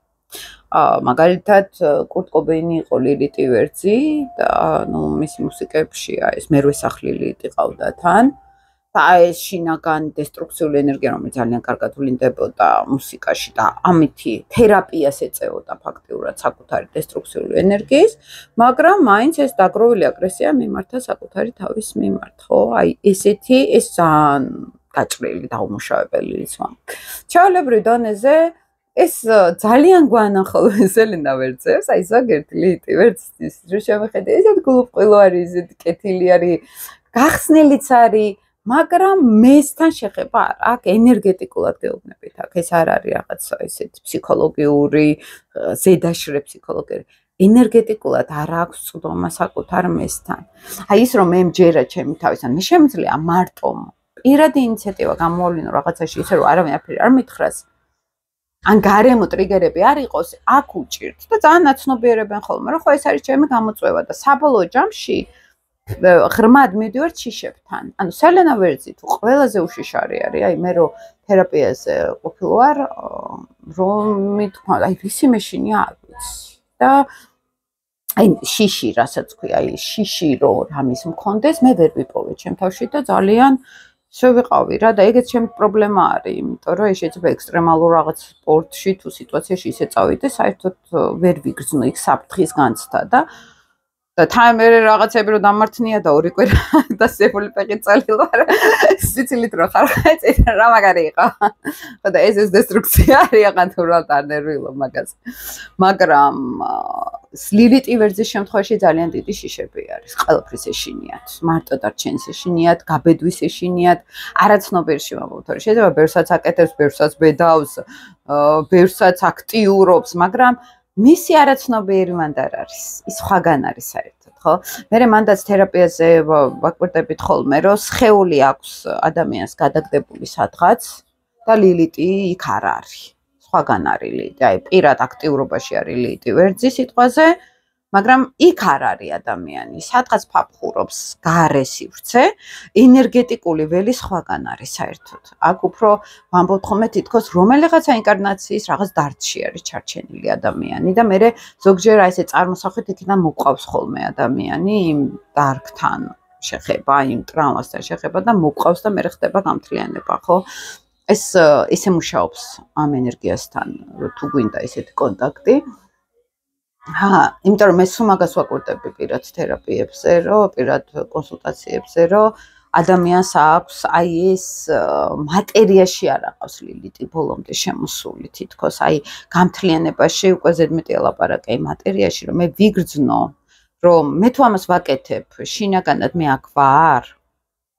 მაგალითად კურტ კობეინი იყო ლილიტი ვერძი და ნუ მისი მუსიკებში ეს მერვე სახლი ლილიტი ყავდა თან და ეს შინაგან დესტრუქციული ენერგია რომელიც ძალიან კარგად ვლინდებოდა მუსიკაში და ამითი თერაპიას ეწეოდა ფაქტიურად საკუთარი დესტრუქციული ენერგიის, მაგრამ მაინც ეს დაგროვილი აგრესია მიმართა საკუთარი თავის მიმართ, ხო? აი ესეთი ეს ძალიან გაჭრილი დაუმუშავებელი რიცხვი. ჩვეულებრივ დონეზე ეს ძალიან გვანახავს ელენა ვერძებს, აი ზოგიერთი ლილიტი ვერძის რო შემეხედე, ესეთ გულუყვილო არის, ესეთ კეთილი არის, გახსნილიც არის, მაგრამ მესთან შეხება არ აქ ენერგეტიკულად გეუბნებით, აქ ეს არ არის რაღაცა ესეთი ფსიქოლოგიური, ზედაშრე ფსიქოლოგიური. ენერგეტიკულად არ აქვს წვდომა საკუთარ მესთან. აი ის რომ მე მჯერა ჩემი თავისთან, მე შემიძლია მარტო პირადი ინიციატივა გამოავლინო რაღაცაში ისე რომ არავინ არაფერი არ მითხრას. ან გარემო ტრიგერები არ იყოს, აქ უჭირთ და ძალიან ნაცნობიერებენ ხოლმე, რომ ხო ეს არის ჩემი გამოწვევა და საბოლოო ჯამში ღრმად მივდივარ შიშებთან. ანუ სელენა ვერძი თუ ყველაზე უშიშარი არის, აი მე რო თერაპიაზე ყოფილი ვარ, რომ მithქვა, აი ვისი მეშინია არ ვიცი. და აი შიში, რასაც ქვია, აი შიში რო რამის მქონდეს, მე ვერ ვიპოვე ჩემ თავში და ძალიან შევიყავი რა და ეგეც ჩემი პრობლემა არის, იმიტომ რომ ეს შეიძლება ექსტრემალურ რაღაც სპორტში თუ სიტუაციაში ისე წავიდე, საერთოდ ვერ ვიგრძნო იქ საფრთხის განცდა და თან მე რაღაცები რომ დამართნია და ორი კვირა დასებული ფეხით წალილ ვარ. სიცილით რო ხარ ხეწი რა მაგარი იყო. ხო და ეს დესტრუქცია არის აღანთურად არ ნერვიულობ მაგას. მაგრამ ლილიტი ვერძის შემთხვევაში ძალიან დიდი შიშები არის. ყველაფრის ეშინიათ. მარტო დარჩენის ეშინიათ, გაბედვის ეშინიათ, არაცნობიერში ვამბობ, თორე შეიძლება ბევრსაც აკეთებს, ბევრსაც ბედავს, ბევრსაც აქტიურობს, მაგრამ მისი არაცნობიერი მანდ არ არის. ის სხვაგან არის საერთოდ, ხო? მე მანდაც თერაპიაზე ვაკვირდებით ხოლმე, რომ სხეული აქვს ადამიანს გადაგდებული სადღაც და ლილიტი იქ არ არის. სხვაგან არის ლილიტი. აი პირად აქტიურობაში არის ლილიტი ვერძი სიტყვაზე, მაგრამ იქ არ არის ადამიანი. სადღაც ფაფხურობს გარე სივრცე, ენერგეტიკული ველი სხვაგან არის საერთოდ. აქ უფრო ვამბობთ ხოლმე თითქოს რომელიღაცა ინკარნაციის რაღაც დარდში არის ჩარჩენილი ადამიანი და მე ზოგჯერ აი ესე წარმოსახვით იქიდან მოყვავს ხოლმე ადამიანი იმ დარგთან შეხება, იმ ტრავმასთან შეხება და მოყვავს და მე ხდება გამთლიანება, ხო? ეს ესე მუშაობს ამ ენერგიასთან, თუ გვინდა ესეთი კონტაქტი. იმიტომ რომ მე სულ მაგას ვაკვირდები პირად თერაპიებზე, რომ პირად კონსულტაციებზე, რომ ადამიანს აქვს აი ეს მატერიაში არ აყავს ლილიტი ბოლომდე შემოსული თითქოს, აი გამთლიანებაში უკვე ზედმეტი ელაპარაკე მატერიაში, რომ მე ვიგრძნო, რომ მე თუ ამას ვაკეთებ, შინაგანად მე აქ ვარ.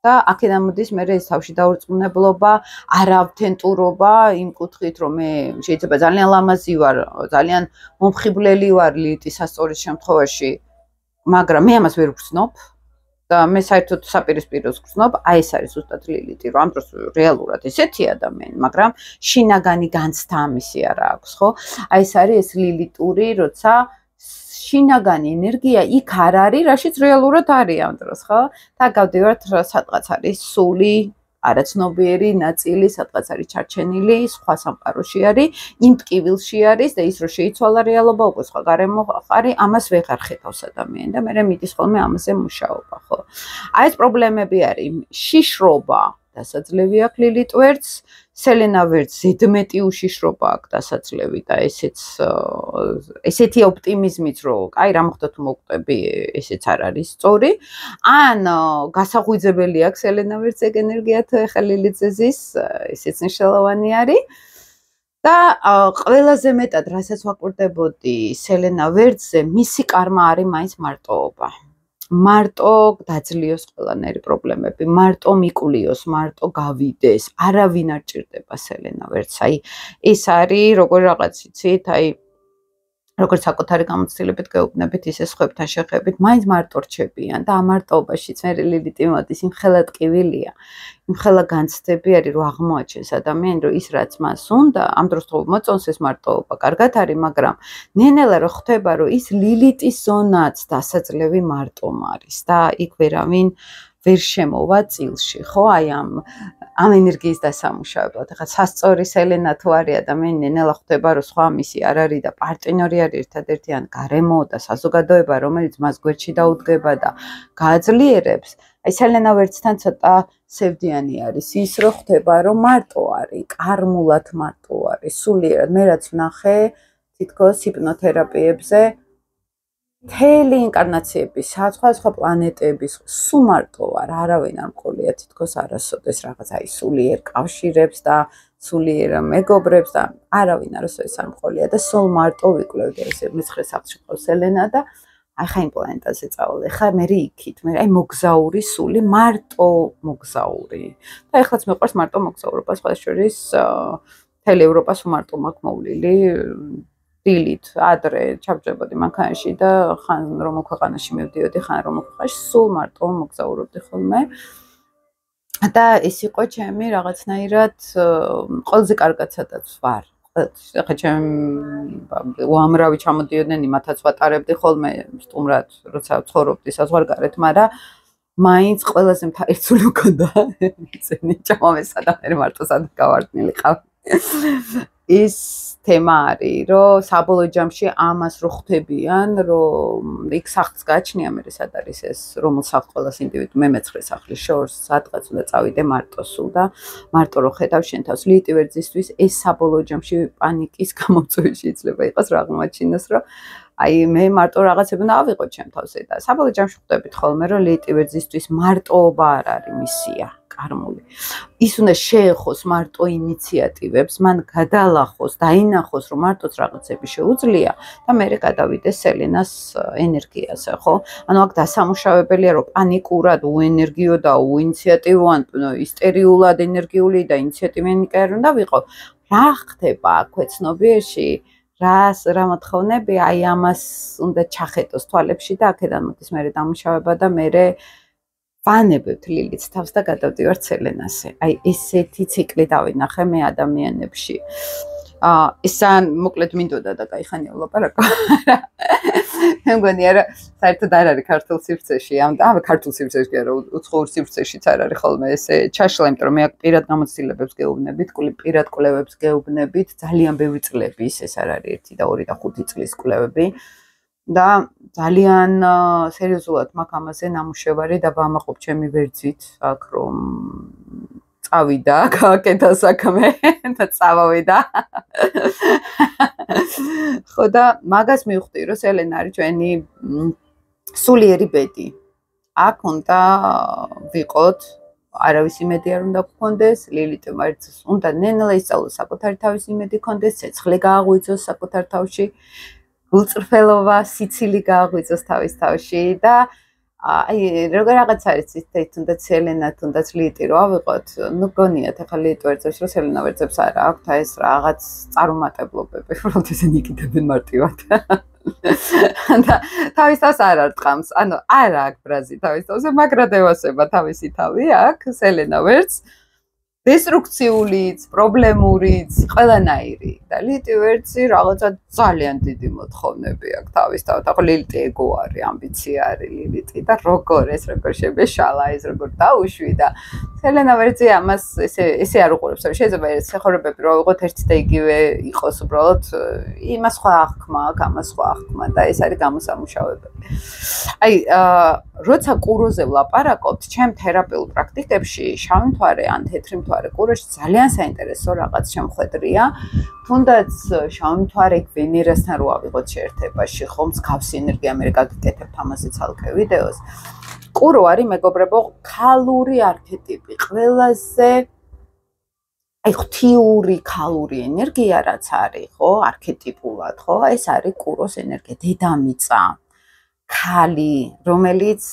და აქედან მოდის მე ეს თავში დაურწმუნებლობა, არავთენტურობა იმ კუთხით, რომ მე შეიძლება ძალიან ლამაზი ვარ, ძალიან მომხიბვლელი ვარ ლილიტის სასწორის შემთხვევაში, მაგრამ მე ამას ვერ ვგრძნობ და მე საერთოდ საპირისპიროს ვგრძნობ, აი ეს არის ზუსტად ლილიტი, რომ ამ დროს რეალურად ესეთი ადამიანი, მაგრამ შინაგანი განცდა ამისი არა აქვს, ხო? აი ეს არის ეს ლილიტური, როცა შინაგანი ენერგია იქ არ არის, რაშიც რეალურად არის ამ დროს, ხო? და გავდივართ, სადღაც არის სული, არაცნობიერი ნაწილი, სადღაც არის ჩარჩენილი, სხვა სამყაროში არის, იმ ტკივილში არის და ის რომ შეიცვალა რეალობა, უკვე სხვა გარემო არის, ამას ვეღარ ხედავს ადამიანი და მე მიდის ხოლმე ამაზე მუშაობა, ხო? აი ეს პრობლემები არის, შიშრობა დასაძლევი აქვს ლილიტ ვერტს, სელენა ვერტს ზედმეტი უშიშრობა აქვს დასაძლევი და ესეთი ოპტიმიზმიც რომ აი რა მოხდა თუ მოვკვდები, ესეც არ არის სწორი. ან გასაღვიძებელი აქვს სელენა ვერტს ეგ ენერგიათ ხა ლილიტზე ზის, ესეც მნიშვნელოვანი არის. და ყველაზე მეტად რასაც ვაკვირდებოდი სელენა ვერტზე, მისი კარმა არის მაინც მარტოობა. მარტო დაძლიოს ყველანაირი პრობლემები, მარტო მიკულიოს, მარტო გავიდეს, არავინ არ ჭირდება სელენა ვერტს. აი ეს არის როგორ რაღაც იცით, აი როგორც საკუთარი გამოცდილებით გეუბნებით, ისე სხვებთან შეხებით, მაინც მარტო რჩებიან და ამ მარტოობაშიც მე ლილიტი მოდის, იმხელა ტკივილია, იმხელა განცდები არის, რომ აღმოაჩენს ადამიანი, რომ ის რაც მას უნდა, ამ დროს თუ მოწონს ეს მარტოობა, კარგად არის, მაგრამ ნენელა რო ხდება, რომ ის ლილიტის ზონაც დასაძლევი მარტომ არის და იქ ვერავინ ვერ შემოვა წილში, ხო? აი ამ ენერგიის დასამუშავებლად. ახლა სასწორი სელენა თუ არის ადამიანი, ნენელა ხდება, რომ სხვა მისი არ არის და პარტნიორი არის ერთადერთი ან გარემო და საზოგადოება, რომელიც მას გვერდში დაუდგება და გააძლიერებს. აი სელენა ვერტსთან ცოტა სევდიანი არის ის, რომ ხდება, რომ მარტო არის, კარმულად მარტო არის, სულიერად. მე რაც ვნახე თითქოს ჰიპნოთერაპიებზე მთელი ინკარნაციების, სხვა პლანეტების სულ მარტო ვარ, არავინ არ მყოლია თითქოს არასოდეს რაღაც აი სულიერ კავშირებს და სულიერ მეგობრებს და არავინ არასოდეს არ მყოლია და სულ მარტო ვიკვლევდი ესე მეცხრე სახლში ყავს სელენა და აი ხა იმ პლანეტაზე წავედი, ხა მე იქით, მე აი მოგზაური სული, მარტო მოგზაური. და ეხლაც მეყვარს მარტო მოგზაურობა, სხვა შორის მთელი ევროპას მარტო მაქვს მოვლილი. დილით ადრე ჩავჭებოდი მანქანაში და ხან რომელ ქვეყანაში მივდიოდი, ხან რომელ ქვეყანაში, სულ მარტო მოგზაურობდი ხოლმე. და ეს იყო ჩემი რაღაცნაირად ყველაზე კარგად სადაც ვარ. ახლა ჩემ უამრავი ჩამოდიოდნენ, იმათაც ვატარებდი ხოლმე სტუმრად, როცა ცხოვრობდი საზღვარგარეთ, მაგრამ მაინც ყველაზე მთავარწული მქონდა ეცენი ჩამომესა და მე მარტო სადაც გავარდნილი ყავ. ის თემა არის, რომ საბოლოო ჯამში ამას რო ხვდებიან, რომ იქ სახლს გააჩნია მე სად არის ეს, რომელ სახლს ყველას ინდივიდუ მე მეცხრე სახლის შორს, სადღაც უნდა წავიდე მარტო სულ და მარტო რო ხედავ შენ თავს ლილიტი ვერძისთვის, ეს საბოლოო ჯამში პანიკის გამოწვევი შეიძლება იყოს რა აღმოაჩინოს, რომ აი მე მარტო რაღაცები უნდა ავიღო ჩემ თავზე და საბოლოო ჯამში ხვდებით ხოლმე, რომ ლილიტი ვერძისთვის მარტოობა არ არის მისია. კარმული. ის უნდა შეეხოს მარტო ინიციატივებს, მან გადალახოს, დაინახოს, რომ მარტოც რაღაცები შეუძლია და მერე გადავიდეს სელენას ენერგიაზე, ხო? ანუ აქ დასამუშავებელია, რომ პანიკურად, უენერგიო და უინიციატივო, ისტერიულად ენერგიული და ინიციატივიანი კი არ უნდა ვიყო. რა ხდება აქვე ცნობიერში? რა მოთხოვნები, აი ამას უნდა ჩახედოს თვალებში და აქედან მოდის მერე დამუშავება და მერე ვანებებთ ლილიტს თავს და გადავდივართ სელენაზე. აი ესეთი ციკლი დავინახე მე ადამიანებში. ეს ან მოკლედ მინდოდა და кайხანია ვლაპარაკო. მე მგონი არა, საერთოდ არ არის ქართულ სივრცეში, ამ ქართულ სივრცეში არა, უცხოურ სივრცეშიც არ არის ხოლმე ესე ჩაშლა, იმიტომ რომ მე აქ პირად გამოცდილებებს გეუბნებით, პირად კვლევებს გეუბნებით, ძალიან ბევრი წლების, ეს არ არის 1 და 2 და 5 წლის კვლევები. და ძალიან სერიოზულად მაქვს ამაზე ნამუშევარი და ვამაყობ ჩემი ვერძით აქ რომ წავიდა, გააკეთა საქმე და წავავიდა. ხო და მაგას მივხვდი რომ სელენა არის ჩვენი სულიერი ბედი. აქ უნდა ვიყოთ, არავის იმედი არ უნდა გქონდეს, ლილიტი მარცს უნდა ნენელა ისწავლოს საკუთარი თავის იმედი გქონდეს, ცეცხლი გააღვიძოს საკუთარ თავში. გულწრფელობა, სიცილი გააღვიძოს თავის თავში და აი როგორ რაღაც არის ის თუნდაც სელენა თუნდაც ლიტი რო ავიღოთ ნუ გონიათ ახლა ლიტი ვერცებს რომ სელენა ვერცებს არა აქვთ აი ეს რაღაც წარუმატებლობები უბრალოდ ესენი იკიდებენ მარტივად და თავის თავს არ არტყამს ანუ არა აქვს ბრაზი თავის თავზე მაგრად ევასება თავისი თავი აქვს სელენა ვერც დესტრუქციულიც, პრობლემურიც, ყველანაირი და ლიტი ვერცი რაღაცა ძალიან დიდი მოთხოვნები აქვს თავის თავად. ახლა ლიტი ეგო არის, ამბიცია არის ლიტი და როგორ შემეშალა ეს როგორ დაუშვი და სელენა ვერცი ამას ესე არ უყურებს. შეიძლება ეს ხორებები რო ვიღოთ ერთ და იგივე იყოს უბრალოდ იმას სხვა აღქმა აქვს, ამას სხვა აღქმა და ეს არის გამოსამუშავებელი. აი როცა კუროზე ვლაპარაკობთ, ჩემ თერაპიულ პრაქტიკებში შავი მთვარე ან თეთრი მთვარე კუროში ძალიან საინტერესო რაღაც შემხედრია. თუნდაც შავი მთვარე ვენერასთან რო ავიღოთ შეერთებაში, ხომ მსგავსი ენერგია მე გაგიკეთებთ ამაზე ცალკე ვიდეოს. კურო არის მეგობრებო, ქალური არქეტიპი, ყველაზე აი ღვთიური ქალური ენერგია რაც არის, ხო, არქეტიპულად, ხო? ეს არის კუროს ენერგია, დედამიწა. ქალი, რომელიც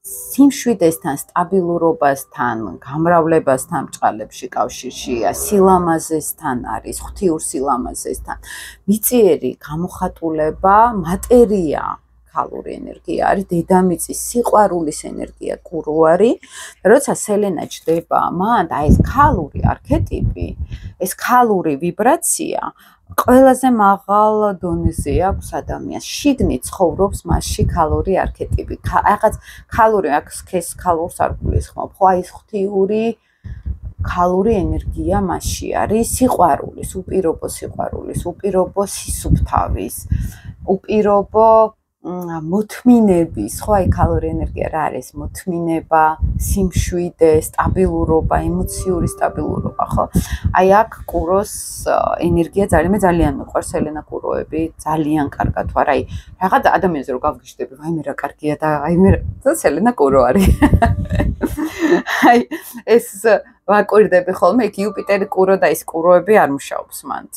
სიმშვიდესთან, სტაბილურობასთან, გამრავლებასთან ბჭყალებში კავშირშია, სილამაზესთან არის, ღვთიურ სილამაზესთან. მიწიერი გამოხატულება, მატერია, ქალური ენერგია არის, დედამიწის სიყვარულის ენერგია კურო არის. როცა სელენა ჩდება მან და ეს ქალური არქეტიპი, ეს ქალური ვიბრაცია ყველაზე მაღალ დონეზე აქვს ადამიანს. შიგნით ცხოვრობს მასში ქალური არქეტიპი. რაღაც ქალური აქვს ქეს ქალურს არ გულისხმობ. ხო, აი ეს ღვთიური ქალური ენერგია მასში არის, სიყვარულის, უპირობო სიყვარულის, უპირობო სისუფთავის, უპირობო მოთმინების, ხო, აი ქალური ენერგია რა არის? მოთმინება, სიმშვიდე, სტაბილურობა, ემოციური სტაბილურობა, ხო? აი აქ კუროს ენერგია ძალიან მიყვარს სელენა კუროები, ძალიან კარგად ვარ. აი რაღაც ადამიანზე რო გავგიშდები, ვაიმე რა კარგია და აი მე სელენა კურო არის. აი ეს ვაკვირდები ხოლმე, იქ იუპიტერი კურო და ის კუროები არ მუშაობს მანდ.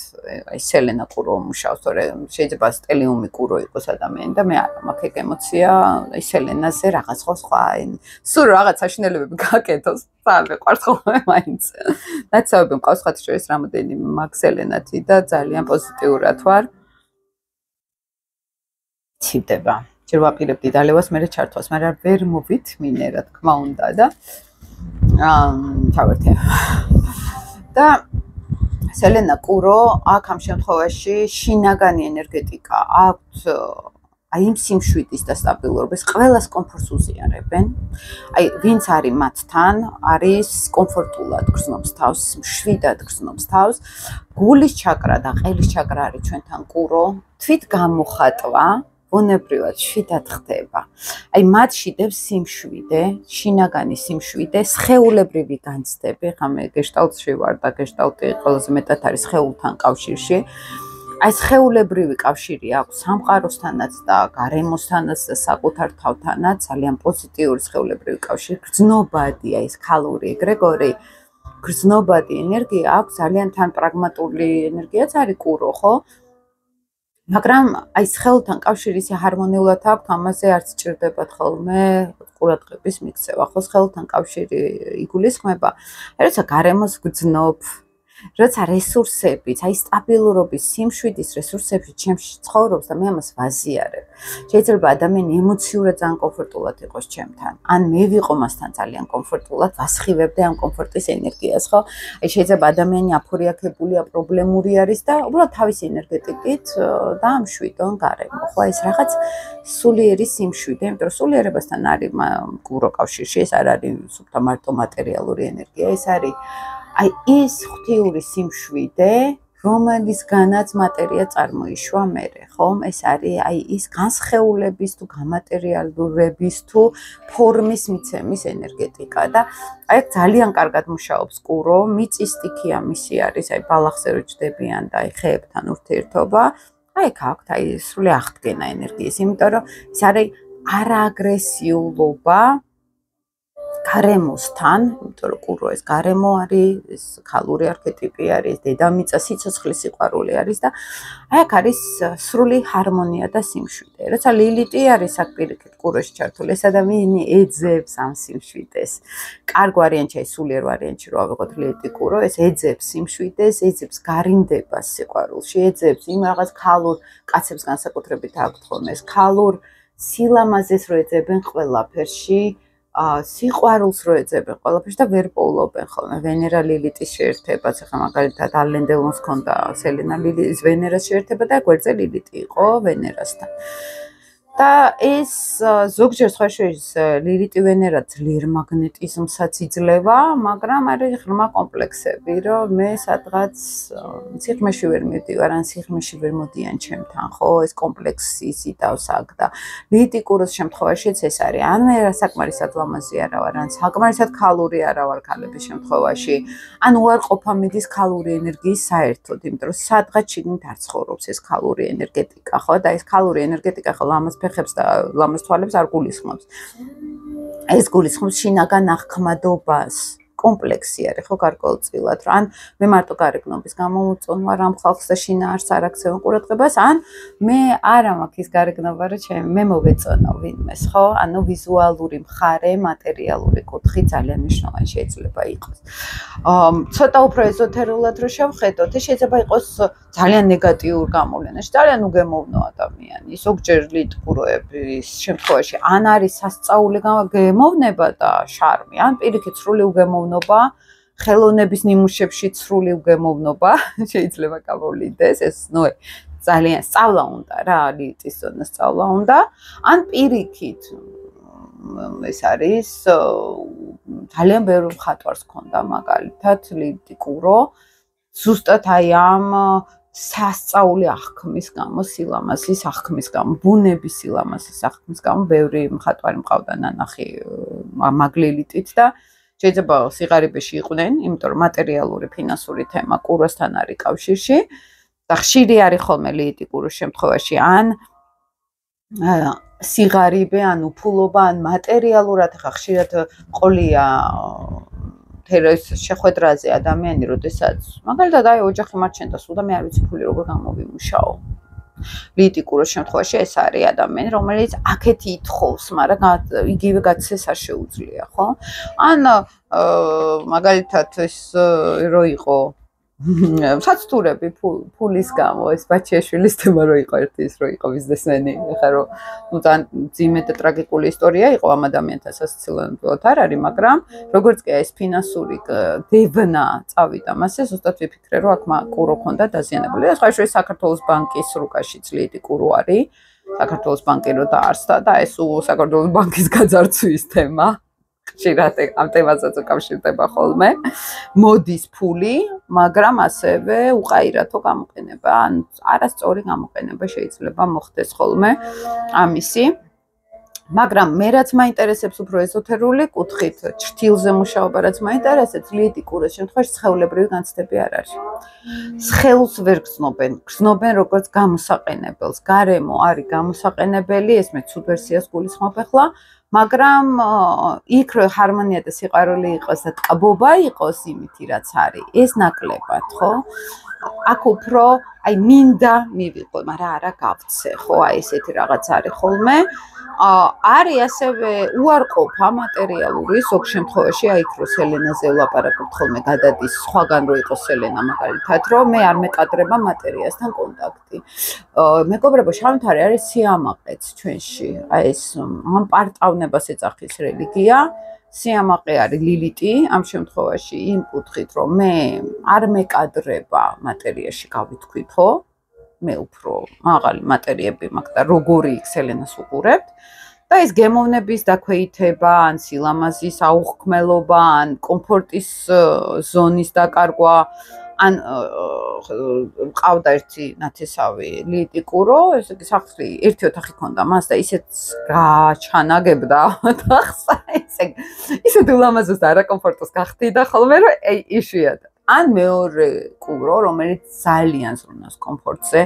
აი სელენა კურო მუშაობს, თორემ შეიძლება სტელიუმი კურო იყოს ადამიანი და მე არა მაქვს ეგ ემოცია, აი სელენაზე რაღაც სხვა, სულ რაღაც საშინელებები გაკეთოს, ძალიან მეყვარს ხოლმე მაინც. ნაცავები მყავს ხათ შორის რამოდენიმე მაგ სელენათი და ძალიან პოზიტიურად ვარ. ცივდება. ჯერ ვაპირებდი დალევას, მერე ჩართვას, მაგრამ ვერ მოვითმინე, რა თქმა უნდა და ჩავერთე. და სელენა კურო აქ ამ შემთხვევაში შინაგანი ენერგეტიკა აქვს აი იმ სიმშვიდის და სტაბილურობის ყველას კომფორტს უზიარებენ. აი ვინც არის მათთან, არის კომფორტულად გრძნობს თავს, მშვიდად გრძნობს თავს. გულის ჩაკრა და ყელის ჩაკრა არის ჩვენთან კურო, თვით გამოხატვა ბუნებრივად შვიდად ხდება. აი მათში დევს სიმშვიდე, შინაგანი სიმშვიდე, სხეულებრივი განცდები, ხა მე გეშტალტში ვარ და გეშტალტი ყველაზე მეტად არის სხეულთან კავშირში. აი სხეულებრივი კავშირი აქვს სამყაროსთანაც და გარემოსთანაც და საკუთარ თავთანაც, ძალიან პოზიტიური სხეულებრივი კავშირი, გრძნობადი, აი ეს ქალური ეგრეგორი, გრძნობადი ენერგია აქვს, ძალიან თან პრაგმატული ენერგიაც არის კურო, ხო? მაგრამ აი სხეულთან კავშირი ისე ჰარმონიულად აქვს, ამაზე არც ჭირდებათ ხოლმე ყურადღების მიქცევა, ხო? სხეულთან კავშირი იგულისხმება, როცა გარემოს გრძნობ, როცა რესურსებით, აი სტაბილურობის, სიმშვიდის რესურსებში ჩემში ცხოვრობს და მე ამას ვაზიარებ. შეიძლება ადამიანი ემოციურად ძალიან კომფორტულად იყოს ჩემთან, ან მე ვიყო მასთან ძალიან კომფორტულად, ვასხივებდე ამ კომფორტის ენერგიას, ხო? აი შეიძლება ადამიანი აფორიაქებულია, პრობლემური არის და უბრალოდ თავისი ენერგეტიკით დაამშვიდონ გარემო, ხო? ეს რაღაც სულიერი სიმშვიდე, იმიტომ რომ სულიერებასთან არის კურო კავშირში, ეს არ არის სუფთა მარტო მატერიალური ენერგია, ეს არის აი ის ღვთიური სიმშვიდე, რომელისგანაც მატერია წარმოიშვა მერე, ხომ? ეს არის აი ის განსხეულების თუ გამატერიალურების თუ ფორმის მიცემის ენერგეტიკა და აი ძალიან კარგად მუშაობს კურო, მიწის სტიქია მისი არის, აი ბალახზე რო ჯდებიან და აი ხეებთან ურთიერთობა, აი გაქვთ აი სრული აღდგენა ენერგიის, იმიტომ რომ ეს არის არააგრესიულობა გარემოსთან, იმიტომ რომ კურო ეს გარემო არის, ეს ქალური არქეტიპი არის, დედამიწა, სიცოცხლის სიყვარული არის და აი აქ არის სრული ჰარმონია და სიმშვიდე. როცა ლილიტი არის აქ პირიქით კუროში ჩართული, ეს ადამიანი ეძებს ამ სიმშვიდეს. კარგ ვარიანტში, სულიერ ვარიანტში რო ავიღოთ ლილიტი კურო, ეს ეძებს სიმშვიდეს, ეძებს გარინდებას სიყვარულში, ეძებს იმ რაღაც ქალურ კაცებს განსაკუთრებით აქვთ ხოლმე ეს ქალურ სილამაზეს რო ეძებენ ყველაფერში. სიყვარულს რო ეძებენ ყველაფერში და ვერ პოულობენ ხოლმე ვენერა ლილიტის შეერთებას. ახლა მაგალითად ალენ დელონს ჰქონდა სელენა ლილიტის ვენერას შეერთება და გვერდზე ლილიტი იყო ვენერასთან. და ეს ზოგჯერ სხვა შეიძლება ლილიტი ვენერა ძლიერ მაგნეტიზმსაც იძლევა, მაგრამ არის ღრმა კომპლექსები, რომ მე სადღაც სიღრმეში ვერ მივდივარ, ან სიღრმეში ვერ მოდიან ჩემთან, ხო, ეს კომპლექსი იზიდავს აქ და ლილიტი კუროს შემთხვევაშიც ეს არის. ან მე საკმარისად ლამაზი არა ვარ, ან საკმარისად ქალური არა ვარ ქალების შემთხვევაში, ან უარყოფა მიდის ქალური ენერგიის საერთოდ, იმიტომ რომ სადღაც შიგნით არ ცხოვრობს ეს ქალური ენერგეტიკა, ხო, და ეს ქალური ენერგეტიკა ხო ლამაზ ფეხებს და ლამაზ თვალებს არ გულისხმობს. ეს გულისხმობს შინაგან აღქმადობას. კომპლექსი არის ხო გარკვეულწილად, რომ ან მე მარტო გარეგნობის გამო უწონვარ ამ ხალხს და შინაარსს არ აქცევენ ყურადღებას, ან მე არა მაქვს ის გარეგნობა, რომ მე მოვეწონო ვინმეს, ხო? ანუ ვიზუალური მხარე, მატერიალური კუთხი ძალიან მნიშვნელოვანი შეიძლება იყოს. ცოტა უფრო ეზოთერულად რო შევხედოთ, ეს შეიძლება იყოს ძალიან ნეგატიურ გამოვლენაში, ძალიან უგემოვნო ადამიანი. ზოგჯერ ლიტკუროების შემთხვევაში ან არის სასწაული გემოვნება და შარმი, ან პირიქით სრული უგემოვნობა, ხელოვნების ნიმუშებში სრული უგემოვნობა შეიძლება გამოვლინდეს, ეს ძალიან სწავლა უნდა რა, ლიტის ზონა სწავლა უნდა, ან პირიქით ეს არის ძალიან ბევრი მხატვარს ჰქონდა მაგალითად ლიტიკურო, ზუსტად აი ამ სასწაული აღქმის გამო, სილამაზის აღქმის გამო, ბუნების სილამაზის აღქმის გამო ბევრი მხატვარი მყავდა ნანახი მაგლილიტით და შეიძლება სიღარიბეში იყვნენ, იმიტომ რომ მატერიალური ფინანსური თემა კუროსთან არის კავშირში და ხშირი არის ხოლმე ლილიტი კუროს შემთხვევაში ან სიღარიბე, ან უფულობა, ან მატერიალურად ახლა ხშირად ყოლია თერეს შეხვედრაზე ადამიანი, როდესაც მაგალითად აი ოჯახი მარჩენდა სულ და მე არ ვიცი ფული როგორ გამოვიმუშაო. ლილიტი კუროს შემთხვევაში ეს არის ადამიანი, რომელიც აქეთ ითხოვს, მაგრამ იგივე გაცეს არ შეუძლია, ხო? ან მაგალითად ეს რო იყო საცტურები ფულის გამო, ეს ბაჩიაშვილის თემა რო იყო ერთი ის რო იყო ბიზნესმენი, ეხლა რომ ძალიან ძიმე და ტრაგიკული ისტორია იყო ამ ადამიანთან სასაცილოებრივად არ არის, მაგრამ როგორც კი ეს ფინანსური დევნა წავიდა მასე, ზუსტად ვიფიქრე, რომ აქ კურო ქონდა დაზიანებული. და სხვა საქართველოს ბანკის რუკაშიც ლილიტი კურო არის, საქართველოს ბანკი რო დაარსდა და ეს საქართველოს ბანკის გაძარცვის თემა. ხშირად ამ თემასაც უკავშირდება ხოლმე. მოდის ფული, მაგრამ ასევე უყაირათო გამოყენება, ან არასწორი გამოყენება შეიძლება მოხდეს ხოლმე ამისი. მაგრამ მე რაც მაინტერესებს უფრო ეზოთერული კუთხით, ჭრtildeზე მუშაობა რაც მაინტერესებს, ლილიტი კუროს შემთხვევაში ცხეულებრივი განცდები არ არის. სხეულს ვერ გრძნობენ, გრძნობენ როგორც გამოსაყენებელს. გარემო არის გამოსაყენებელი, ეს მე ცუდ ვერსიას გულისხმობ ახლა. მაგრამ იქ რო ჰარმონია და სიყვარული იყოს და ტკბობა იყოს იმითი რაც არის, ეს ნაკლებად, ხო? აქ უფრო აი მინდა მივიღო, მაგრამ არა გავცე, ხო? აი ესეთი რაღაც არის ხოლმე. არის ასევე უარყოფა მატერიალური, ზოგ შემთხვევაში აი იქ რო სელენაზე ვლაპარაკობთ ხოლმე გადადის სხვაგან რო იყოს სელენა მაგალითად, რომ მე არ მეკადრება მატერიასთან კონტაქტი. მეგობრებო, შავმთარი არის სიამაყეც ჩვენში. აი ეს ამ პარტავნებას ეძახის რელიგია. სიამაყე არის ლილიტი ამ შემთხვევაში იმ კუთხით, რომ მე არ მეკადრება მატერიაში გავითქვით, ხო? მე უფრო მაღალი მატერიები მაქვს და როგორი იქ სელენას უყურებთ და ეს გემოვნების დაქვეითება, ან სილამაზის აუხქმელობა, ან კომფორტის ზონის დაკარგვა, ან ყავდა ერთი ნათესავი ლილიტი კურო, ესე იგი სახლი ერთი ოთახი ქონდა მას და ისეთ გაჩანაგებდა ოთახს, ისეთ ულამაზეს და არაკომფორტოს გახდიდა ხოლმე, რომ იშვიათად. ან მეორე კურო, რომელიც ძალიან ზრუნავს კომფორტზე,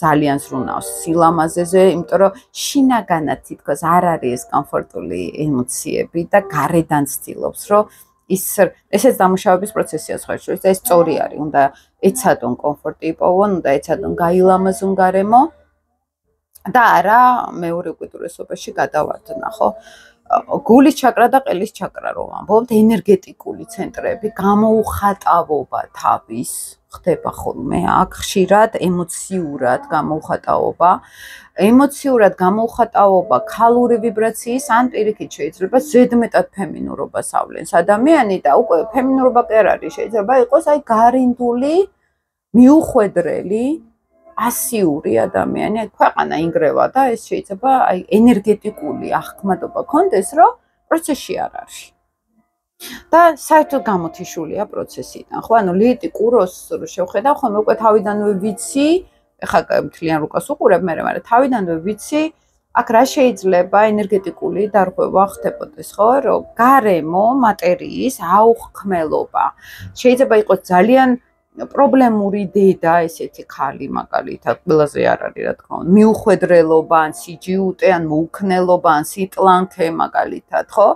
ძალიან ზრუნავს სილამაზეზე, იმიტომ რომ შინაგანად თითქოს არ არის ეს კომფორტული ემოციები და გარედან ცდილობს, რომ ესეც დამუშავების პროცესია სხვა შორის და ეს სწორი არის, უნდა ეცადონ კომფორტი იპოვონ, უნდა ეცადონ გაილამაზონ გარემო და არა მეორე უკიდურესობაში გადავარდნა, ხო? გულის ჩაკრა და ყელის ჩაკრა რომ ამბობთ, ენერგეტიკული ცენტრები, გამოუხატავობა თავის ხდება ხოლმე აქ ხშირად ემოციურად გამოუხატავობა. ემოციურად გამოუხატავობა ქალური ვიბრაციის ან პირიქით შეიძლება ზედმეტად ფემინურობას ავლენს ადამიანი და უკვე ფემინურობა კი არ არის, შეიძლება იყოს აი გარინდული, მიუხვედრელი ასიური ადამიანი, აი ქვეყანა ინგრევა და ეს შეიძლება აი ენერგეტიკული აღქმადობა კონდეს, რომ პროცესში არ არის. და საერთოდ გამოთიშულია პროცესიდან, ხო? ანუ ლიტი კუროს შევხედავ, ხოლმე უკვე თავიდანვე ვიცი, ეხლა მთლიან რუკას უყურებ მე, მაგრამ თავიდანვე ვიცი, აქ რა შეიძლება ენერგეტიკული დარღვევა ხდებოდეს, ხო? რომ გარემო მატერიის აუხქმელობა. შეიძლება იყოს ძალიან პრობლემური დედა, ესეთი ხალი მაგალითად, ყველაზე არ არის რა თქმა უნდა, მიუხვედრელობა, ან სიჯიუტე, ან მოუქნელობა, ან სიტლანქე მაგალითად, ხო?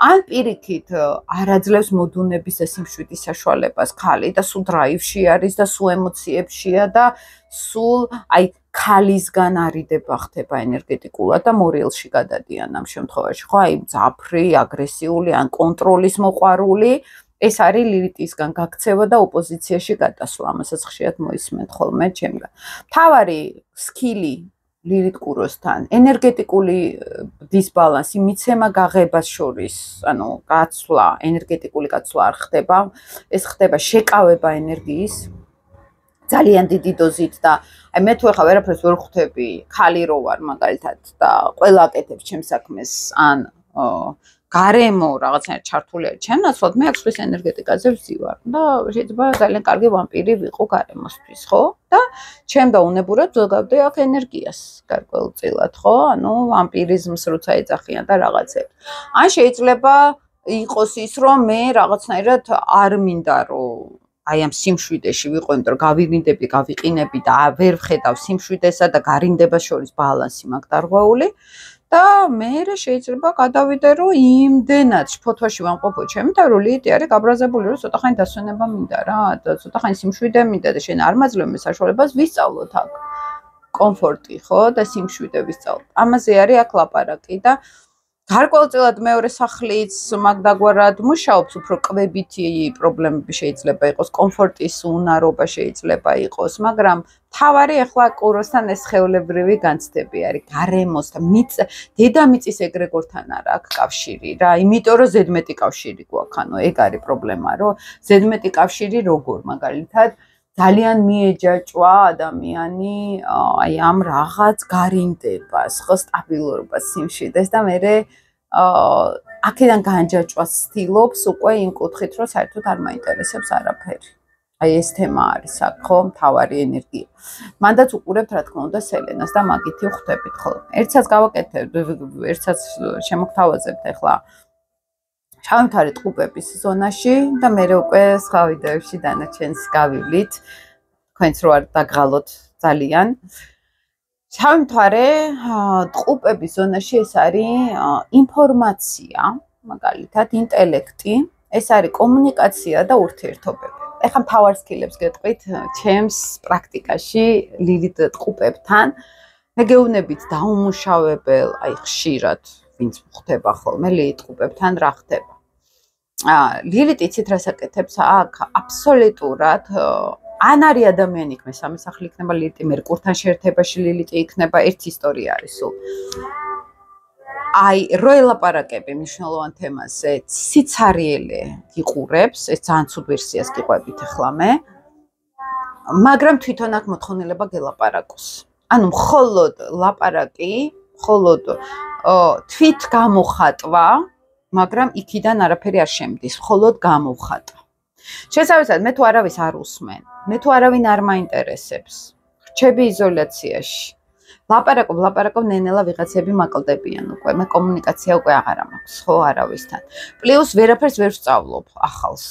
ან პირიქით არ აძლევს მოდუნების და სიმშვიდის საშუალებას ხალი და სულ დრაივში არის და სულ ემოციებშია და სულ აი ქალისგან არიდება ხდება ენერგეტიკულად და მორიელში გადადიან ამ შემთხვევაში, ხო? აი მძაფრი, აგრესიული ან კონტროლის მოყვარული ეს არის ლილიტისგან გაქცევა და ოპოზიციაში გადასვლა, ამასაც ხშირად მოისმენთ ხოლმე ჩემგან. მთავარი სკილი ლილიტ კუროსთან ენერგეტიკული დისბალანსი, მიცემა გაღებას შორის, ანუ გაცვლა, ენერგეტიკული გაცვლა არ ხდება, ეს ხდება შეკავება ენერგიის ძალიან დიდი დოზით და აი მე თუ ახლა ვერაფერს ვერ ხვდები, ხალი რო ვარ მაგალითად და ყველა აკეთებს ჩემს საქმეს, ან გარემო რაღაცნაირად ჩართული არის ჩემ ნაცვლად, მე აქ სხვის ენერგეტიკაზე ვზივარ და შეიძლება ძალიან კარგი ვამპირი ვიყო გარემოსთვის, ხო? და ჩემ დაუნებურად ვზოგავდი აქ ენერგიას გარკვეულწილად, ხო? ანუ ვამპირიზმს როცა ეძახიან და რაღაცებს. ან შეიძლება იყოს ის, რომ მე რაღაცნაირად არ მინდა რომ აი ამ სიმშვიდეში ვიყო, იმიტომ რომ გავიმინდები, გავიყინები და ვერ ვხედავ სიმშვიდესა და გარინდებას შორის ბალანსი მაქვს დარღვეული. და მე შეიძლება გადავიდე, რომ იმდენად ფოთვაში ვამყოფო ჩემით, რომ ლიტი არის გაბრაზებული, რომ ცოტახანი დასვენება მინდა რა, და ცოტახანი სიმშვიდე მინდა და შენ არ მაძლევ მე საშუალებას ვისწავლოთ აქ კომფორტი, ხო? და სიმშვიდე ვისწავლოთ. ამაზე არის აქ ლაპარაკი და გარკვეულწილად მეორე სახლიც მაგდაგვარად მუშაობს, უფრო კვებითი პრობლემები შეიძლება იყოს, კომფორტის უნარობა შეიძლება იყოს, მაგრამ თავარი ახლა კუროსთან ეს ხეულებრივი განცდები არის, გარემოს და დედამიწის ეგრეგორთან არა აქვს კავშირი რა, იმიტომ რომ ზედმეტი კავშირი გვაქვს, ანუ ეგ არის პრობლემა, რომ ზედმეტი კავშირი როგორ მაგალითად ძალიან მიეჯაჭვა ადამიანი აი ამ რაღაც გარინდებას, ხო, სტაბილურობას, სიმშვიდეს და მე აქედან განჯაჭვას ცდილობს უკვე იმ კუთხით, რომ საერთოდ არ მაინტერესებს არაფერი. აი ეს თემა არის აქ, ხო, მთავარი ენერგია. მანდაც უყურებთ რა თქმა უნდა სელენას და მაგითი ხვდებით ხოლმე. ერთსაც გავაკეთებ, ერთსაც შემოგთავაზებთ ახლა ჩავიმთავრე ტყუპების ზონაში და მე უკვე სხვა ვიდეოებში დანარჩენს გავივლით. თქვენც რო არ დაგღალოთ ძალიან. ჩავიმთავრე ტყუპების ზონაში, ეს არის ინფორმაცია, მაგალითად ინტელექტი, ეს არის კომუნიკაცია და ურთიერთობები. ეხლა მთავარ სკილებს გეტყვით ჩემს პრაქტიკაში ლილით ტყუპებთან. მე გეუბნებით დაუმუშავებელ, აი ხშირად ვინც ხდება ხოლმე ლილით ტყუპებთან რა ხდება. ლილით იცით რას აკეთებს აქ აბსოლუტურად ან არის ადამიანი იქ მესამე სახლი იქნება ლილიტი, მერკურთან შეერთებაში ლილიტი იქნება, ერთი ისტორია არის სულ. აი რო ელაპარაკები მნიშვნელოვან თემაზე, სიცარიელე იყურებს, ეს ძალიან ცუდ ვერსიას გიყვებით ახლა მე, მაგრამ თვითონ აქ მოთხოვნილება გელაპარაკოს. ანუ მხოლოდ ლაპარაკი, მხოლოდ თვით გამოხატვა, მაგრამ იქიდან არაფერი არ შემდის, მხოლოდ გამოხატვა. შესაბამისად, მე თუ არავის არ უსმენ, მე თუ არავინ არ მაინტერესებს, რჩები იზოლაციაში. ლაპარაკობ, ნენელა ვიღაცები მაკლდებიან უკვე, მე კომუნიკაცია უკვე აღარ მაქვს, ხო, არავისთან. პლუს ვერაფერს ვერ ვსწავლობ ახალს.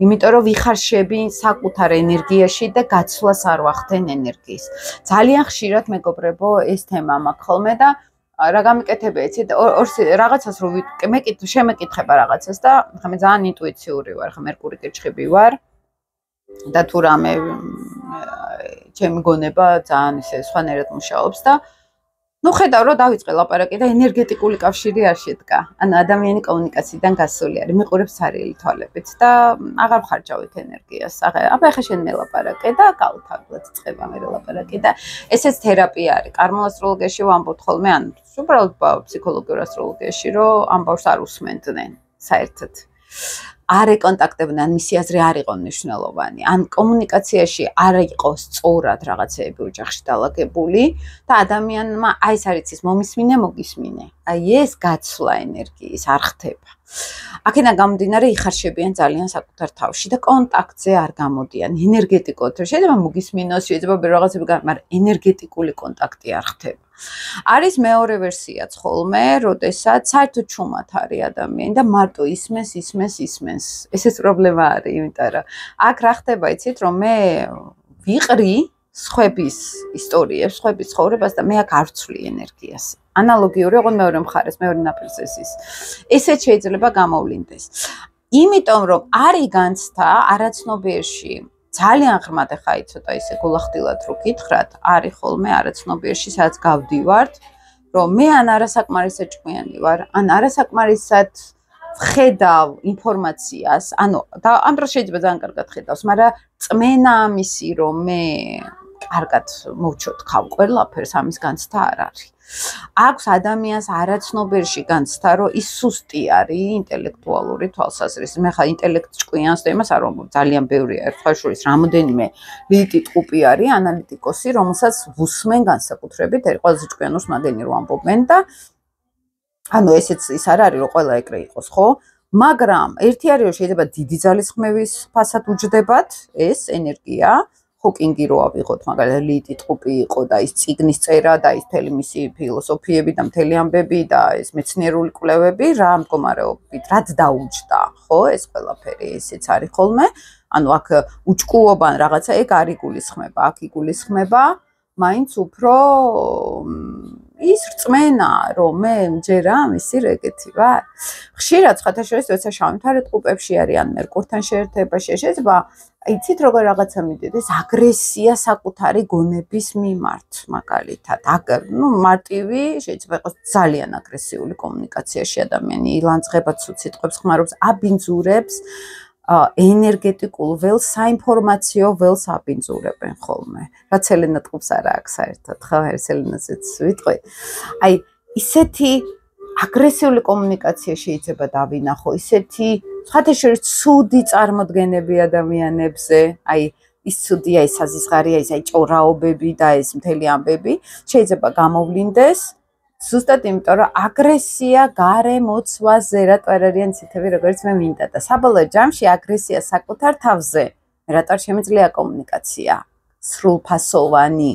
იმიტომ რომ ვიხარშები საკუთარ ენერგიაში და გაცვლას არ ვახდენ ენერგიის. ძალიან ხშირად მეგობრებო ეს თემა მაქვს ხოლმე და რა გამიკეთებია იცით რაღაცას რო შემეკითხება რაღაცას და ხომ ძალიან ინტუიციური ვარ, ხა მერკური კირჩხიბი ვარ და თუ რამე ჩემი გონება ძალიან ისე სხვანაირად მუშაობს და ну ხედავ რომ დავიწყე ლაპარაკი და ენერგეტიკული კავშირი არ შედგა. ანუ ადამიანი კომუნიკაციიდან გასული არის, მიყურებს სარიელი თვალებით და აღარ ხარჯავით ენერგიას. აბა ხა შენ მელაპარაკე და გავთავაზოთ წება მე ლაპარაკი და ესეც თერაპია არის. კარმულ-ასტროლოგიაში ვამბობთ ხოლმე, ან უბრალოდ ფსიქოლოგიურ ასტროლოგიაში, რომ ამბავს არ უსმენდნენ საერთოდ. არ ეკონტაქტებდნენ, ან მისი აზრი არ იყო მნიშვნელოვანი, ან კომუნიკაციაში არ იყოს სწორად რაღაცეები ოჯახში დალაგებული და ადამიანმა აი ეს არის ის მომისმინე, მოგისმინე. აი ეს გაცვლა ენერგიის არ ხდება. აქედან გამომდინარე იხარშებიან ძალიან საკუთარ თავში და კონტაქტზე არ გამოდიან. ენერგეტიკოთ შეიძლება მოგისმინოს, შეიძლება რაღაცები, მაგრამ ენერგეტიკული კონტაქტი არ ხდება. არის მეორე ვერსიაც ხოლმე, როდესაც საერთოდ ჩუმად არის ადამიანი და მარტო ისმენს. ესეც პრობლემა არის, იმიტომ რომ აქ რა ხდება, იცით, რომ მე ვიყრი სხვების ისტორიებს, სხვების ცხოვრებას და მე აქ არ ვცვლი ენერგიას. ანალოგიური, ოღონდ მეორე მხარეს, მეორე ნაპირზეს ის. ესეც შეიძლება გამოვლინდეს. იმიტომ რომ არის განცდა არაცნობიერში ძალიან ღრმად ახლა ცოტა ისე გულახდილად რო გითხრათ, არის ხოლმე არაცნობიერში, სადაც გავდივართ, რომ მე ან არასაკმარისად ჭკვიანი ვარ, ან არასაკმარისად ვხედავ ინფორმაციას, ანუ და ამ დროს შეიძლება ძალიან კარგად ხედავს, მაგრამ წმენა ამისი, რომ მე კარგად მოვჩოთქავ ყველაფერს, ამის განცდა არ არის. აქვს ადამიანს არაცნობიერში განცდა, რომ ის სუსტი არის ინტელექტუალური თვალსაზრისით. მე ხა ინტელექტ ჭკვიანს და იმას არ ვამბობ, ძალიან ბევრია, ერთხელ შორის რამოდენიმე ლიტი ტყუპი არის, ანალიტიკოსი, რომელსაც ვუსმენ განსაკუთრებით, ყველაზე ჭკვიანოს მაგენი რო ამბობენ და ანუ ესეც ის არ არის, რომ ყველა ეკრე იყოს, ხო? მაგრამ ერთი არის, რომ შეიძლება დიდი ძალისხმევის ფასად უჯდებათ ეს ენერგია, ჰოკინგი რო ავიღოთ, მაგალითად ლიტი ტყუპი იყო და ის წიგნის წერა და ის მთელი მისი ფილოსოფიები და მთელი ამბები და ეს მეცნიერული კვლევები რა მდგომარეობით, რაც დაუჯდა, ხო, ეს ყველაფერი ესეც არის ხოლმე. ანუ აქ უჭკუობან რაღაცა ეგ არ იგულისხმება, აქ იგულისხმება მაინც უფრო ის რწმენა, რომ მე ჯერა მისი რეგეთი ვარ. ხშირად ხათაშორის როცა შავი მთარი ტყუპებში არის ან მერკურთან შეერთებაში შეიძლება იცით როგორ რაღაცა მიდიდეს აგრესია საკუთარი გონების მიმართ მაგალითად. ну მარტივი შეიძლება იყოს ძალიან აგრესიული კომუნიკაციაში ადამიანი ილანძღება ცუდ სიტყვებს ხმარობს, აბინძურებს ენერგეტიკულ ველს, საინფორმაციო ველს აბინძურებენ ხოლმე. რაც ელენა ტყუპს არა აქვს საერთოდ, ხო, ეს ელენაზეც ვიტყვი. აი ისეთი აგრესიული კომუნიკაცია შეიძლება დავინახო, ისეთი ხათაშორის ცუდი წარმოდგენები ადამიანებზე, აი ის ცუდია, ეს საზისხარია, ის აი ჭორაობები და ეს მთელი ამბები შეიძლება გამოვლინდეს ზუსტად იმიტომ, რომ აგრესია გარემოცვაზე რატო არ არიან ცითები, როგორც მე მინდა და საბოლოო ჯამში აგრესია საკუთარ თავზე, რატო შემიძლია კომუნიკაცია სრულფასოვანი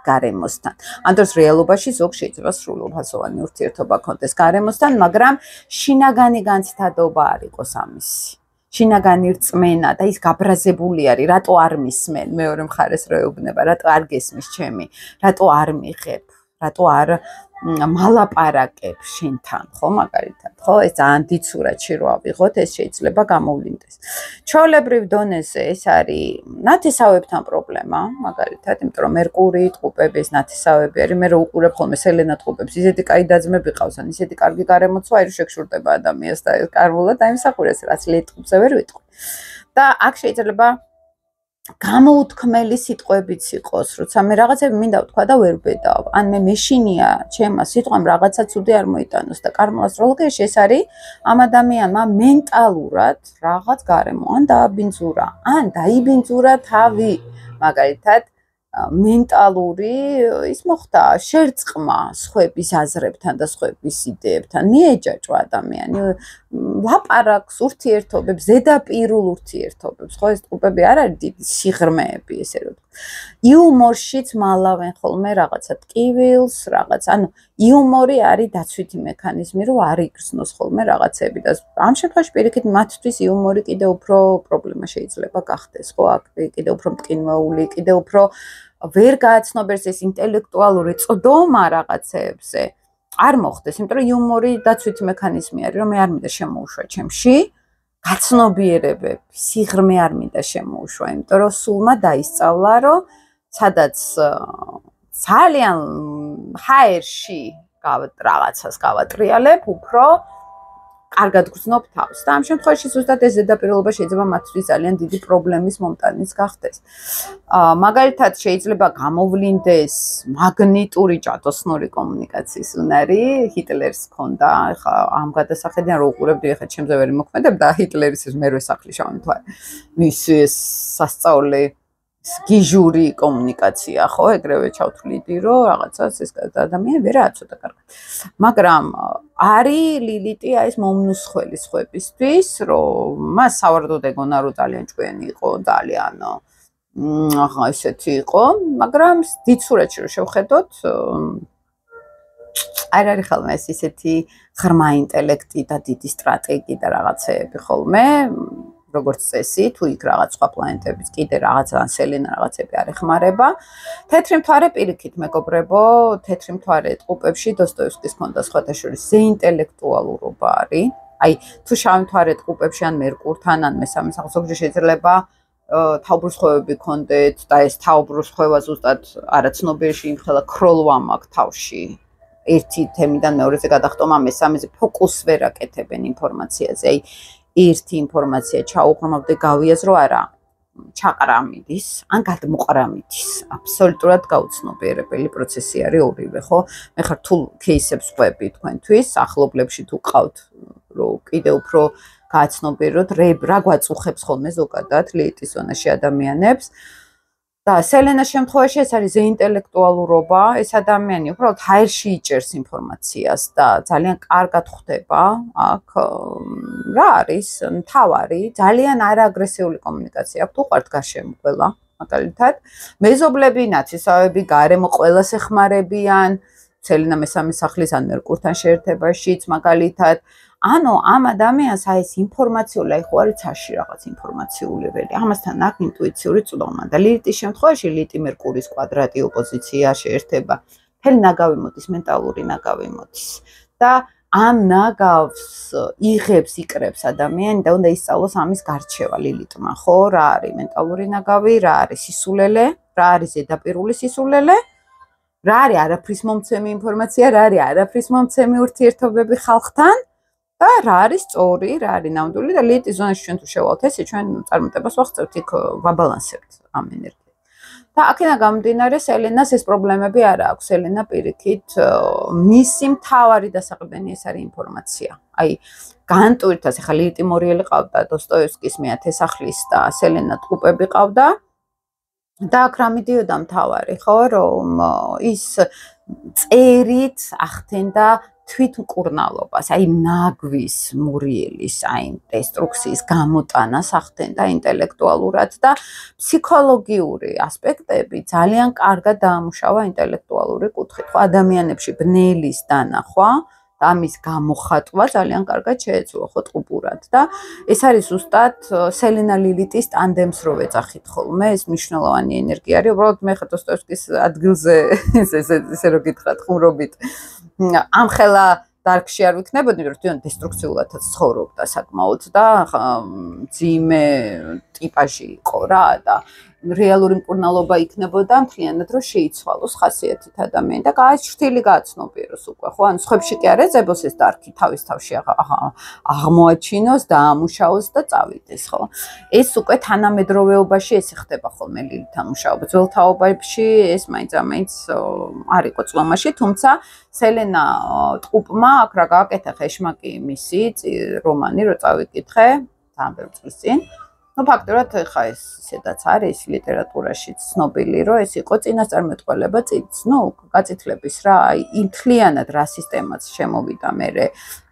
გარემოსთან. ამ დროს რეალობაში ზოგ შეიძლება სრულფასოვანი ურთიერთობა ქონდეს გარემოსთან, მაგრამ შინაგანი განცდადობა არ იყოს ამისი. შინაგანი რწმენა და ის გაბრაზებული არის, რატო არ მისმენ, მეორე მხარეს რო ეუბნება, რატო არ გესმის ჩემი, რატო არ მიღებ, რატო არ მალაპარაკებ შენთან, ხო, მაგალითად, ხო, ეს ძალიან დიცურადში რო ავიღოთ, ეს შეიძლება გამოვლინდეს. ჩვეულებრივ დონეზე ეს არის ნათესავებთან პრობლემა, მაგალითად, იმიტომ რომ მერკური, ტყუპები, ეს ნათესავები არის, მე რო უყურებ ხოლმე სელენა ტყუპებს, ისეთი კაი დაძმები ყავს, ან ისეთი კარგი გარემოცვა, აი შეგშურდება ადამიანს და კარგულად დაიმსახურეს, რაც ლეტყუპზე ვერ ვიტყვი. და აქ შეიძლება გამოუთქმელი სიტყვებიც იყოს, როცა მე რაღაცები მინდა ვთქვა და ვერ ვბედავ. ან მე მეშინია ჩემმა სიტყვამ რაღაცა ცუდი არ მოიტანოს და კარმულ ასტროლოგიაში ეს არის ამ ადამიანმა მენტალურად რაღაც გარემო ან დააბინძურა, ან დაიბინძურა თავი. მაგალითად, მენტალური ის მოხდა შერწყმა სხვების აზრებთან და სხვების იდეებთან. მიეჯაჭვა ადამიანი, ლაპარაკს, ურთიერთობებს, ზედაპირულ ურთიერთობებს, ხო ეს ტყუპები არ არის დიდი სიღრმეები, ესე რომ იუმორშიც მალავენ ხოლმე რაღაცა ტკივილს, რაღაც, ანუ იუმორი არის დაცვითი მექანიზმი, რომ არ იგრძნოს ხოლმე რაღაცები და ამ შემთხვევაში პირიქით მათთვის იუმორი კიდევ უფრო პრობლემა შეიძლება გახდეს, ხო, აქ კიდევ უფრო მტკინვეული, კიდევ უფრო ვერ გააცნობერს ეს ინტელექტუალური წვდომა რაღაცეებზე. არ მოხდეს, იმიტომ რომ იუმორი დაცვითი მექანიზმი არის, რომ მე არ მინდა შემოუშვა ჩემში, გაცნობიერებები, სიღრმე არ მინდა შემოუშვა, იმიტომ რომ სულმა დაისწავლა, რომ სადაც ძალიან ჰაერში რაღაცას გავატრიალებ, უფრო კარგად გრძნობ თავს და ამ შემთხვევაში ზუსტად ეს ზედაპირულობა შეიძლება მათთვის ძალიან დიდი პრობლემის მომტანიც გახდეს. მაგალითად შეიძლება გამოვლინდეს მაგნიტური ჯადოსნური კომუნიკაციის უნარი, ჰიტლერს ჰქონდა, ეხლა ამ გადასახედიდან რო უყურებდი, ეხლა ჩემზე ვერ იმოქმედებდა ჰიტლერის ეს მერვე სახლი შავი მთვარე. მის ეს სასწაული გიჟური კომუნიკაცია, ხო, ეგრევე ჩავთვლიდი, რომ რაღაცას ეს ადამიანი ვერ აცოდა კარგად. მაგრამ არის ლილიტი ეს მომნუსხველი სხვებისთვის, რომ მას სავარდოდ ეგონა, რომ ძალიან ჭკვიანი იყო, ძალიან ესეთი იყო, მაგრამ დიდ სურათში რომ შევხედოთ, არ არის ხოლმე ეს ისეთი ღრმა ინტელექტი და დიდი სტრატეგი და რაღაცეები ხოლმე. როგორც წესი, თუ იქ რაღაც სხვა პლანეტების კიდე რაღაც ან სელენა რაღაცები არ ეხმარება. თეთრი მთვარე პირიქით მეგობრებო, თეთრი მთვარე ტყუპებში დოსტოევსკის ჰქონდა სხვათა შორის ზეინტელექტუალურობა არის. აი, თუ შავი მთვარე ტყუპებში ან მერკურთან ან მესამე სახლში შეიძლება თავბრუსხვევები ქონდეთ და ეს თავბრუსხვევა ზუსტად არაცნობიერში იმხელა ქროლვა მაქვს თავში. ერთი თემიდან მეორეზე გადახტომა, მესამეზე ფოკუსს ვერ აკეთებენ ინფორმაციაზე. აი ერთი ინფორმაცია ჩაუყრმავდე გავიაზრო არა ჩაყრამიდის ან გადმოყრამიდის აბსოლუტურად გაუცნობიერებელი პროცესი არის ორივე ხო მე ხარ თუ кейსებს ყვები თქვენთვის ახლობლებში თუ ყავთ რომ კიდე უფრო გააცნობიეროთ რა გვაწუხებს ხოლმე ზოგადად ლიტის ზონაში ადამიანებს და სელენას შემთხვევაში ეს არის ზეინტელექტუალურობა ეს ადამიანი უბრალოდ ჰაერში იჭერს ინფორმაციას და ძალიან კარგად ხვდება აქ რა არის მთავარი ძალიან არააგრესიული კომუნიკაცია აქვს უყვართ გარშემო ყველა მაგალითად მეზობლები ნათესავები გარემო ყველას ეხმარებიან სელენა მესამე სახლის ან მერკურთან შეერთებაშიც მაგალითად ანუ ამ ადამიანს აი ეს ინფორმაციული აი ხო არის ცაში რაღაც ინფორმაციული ველი ამასთან აქ ინტუიციური წვდომა და ლილიტის შემთხვევაში ლილიტი მერკურის კვადრატი ოპოზიცია შეერთება მთელი ნაგავი მოდის მენტალური ნაგავი მოდის და ამ ნაგავს იღებს იკრებს ადამიანი და უნდა ისწავლოს ამის გარჩევა ლილიტმა ხო რა არის მენტალური ნაგავი რა არის სისულელე რა არის ზედაპირული სისულელე რა არის არაფრის მომცემი ინფორმაცია რა არის არაფრის მომცემი ურთიერთობები ხალხთან და რა არის სწორი, რა არის ნამდვილი და ლილიტის ზონაში ჩვენ თუ შევალთ ესე ჩვენ წარმატებას ვახცევთ იქ ვაბალანსებთ ამ ენერგიას. და აქედან გამომდინარე სელენას ეს პრობლემები არ აქვს. სელენა პირიქით მისი მთავარი დასაყრდენი ეს არის ინფორმაცია. აი განტვირთას ახლა ლილიტი მორიელი ყავდა დოსტოევსკის მეათე სახლის და სელენა ტყუპები ყავდა და აქ რა მიდიოდა მთავარი ხო რომ ის წერით ახდენდა თვითმკურნალობას, აი ნაგვის მურიელის, აი დესტრუქციის გამოტანას ახდენდა ინტელექტუალურად და ფსიქოლოგიური ასპექტები ძალიან კარგად დაამუშავა ინტელექტუალური კუთხით. ხო, ადამიანებში ბნელის დანახვა და ამის გამოხატვა ძალიან კარგად შეეძლო ხო ტყუპურად და ეს არის ზუსტად სელენა ლილიტის ტანდემს რო ვეძახით ხოლმე, ეს მნიშვნელოვანი ენერგია არის. უბრალოდ მე ხა დოსტოევსკის ადგილზე ესე რო გითხრათ ხუმრობით ამხელა დარგში არ ვიქნებოდი, რომ თვითონ დესტრუქციულადაც ცხოვრობდა საკმაოდ და ძიმე ტიპაჟი იყო რა და რეალური მკურნალობა იქნებოდა მთლიანად რომ შეიცვალოს ხასიათით ადამიანი და გააჩრთილი გააცნობიეროს უკვე ხო ან სხვებში კი არ ეძებოს ეს დარგი თავის თავში აღმოაჩინოს და ამუშაოს და წავიდეს ხო ეს უკვე თანამედროვეობაში ესე ხდება ხოლმე ლილითთან მუშაობა ძველ თაობებში ეს მაინც არ იყო წლომაში თუმცა სელენა ტყუპმა აქ რა გააკეთა ხეშმაკი მისი რომანი რო წავიკითხე ძალიან ბევრი წლის წინ ну ფაქტობრივად ხა ეს ისედაც არის ლიტერატურაში ცნობილი, რომ ეს იყო წინასწარმეტყველება გაწითლების რა, აი მთლიანად რა სისტემაც შემოვიდა მერე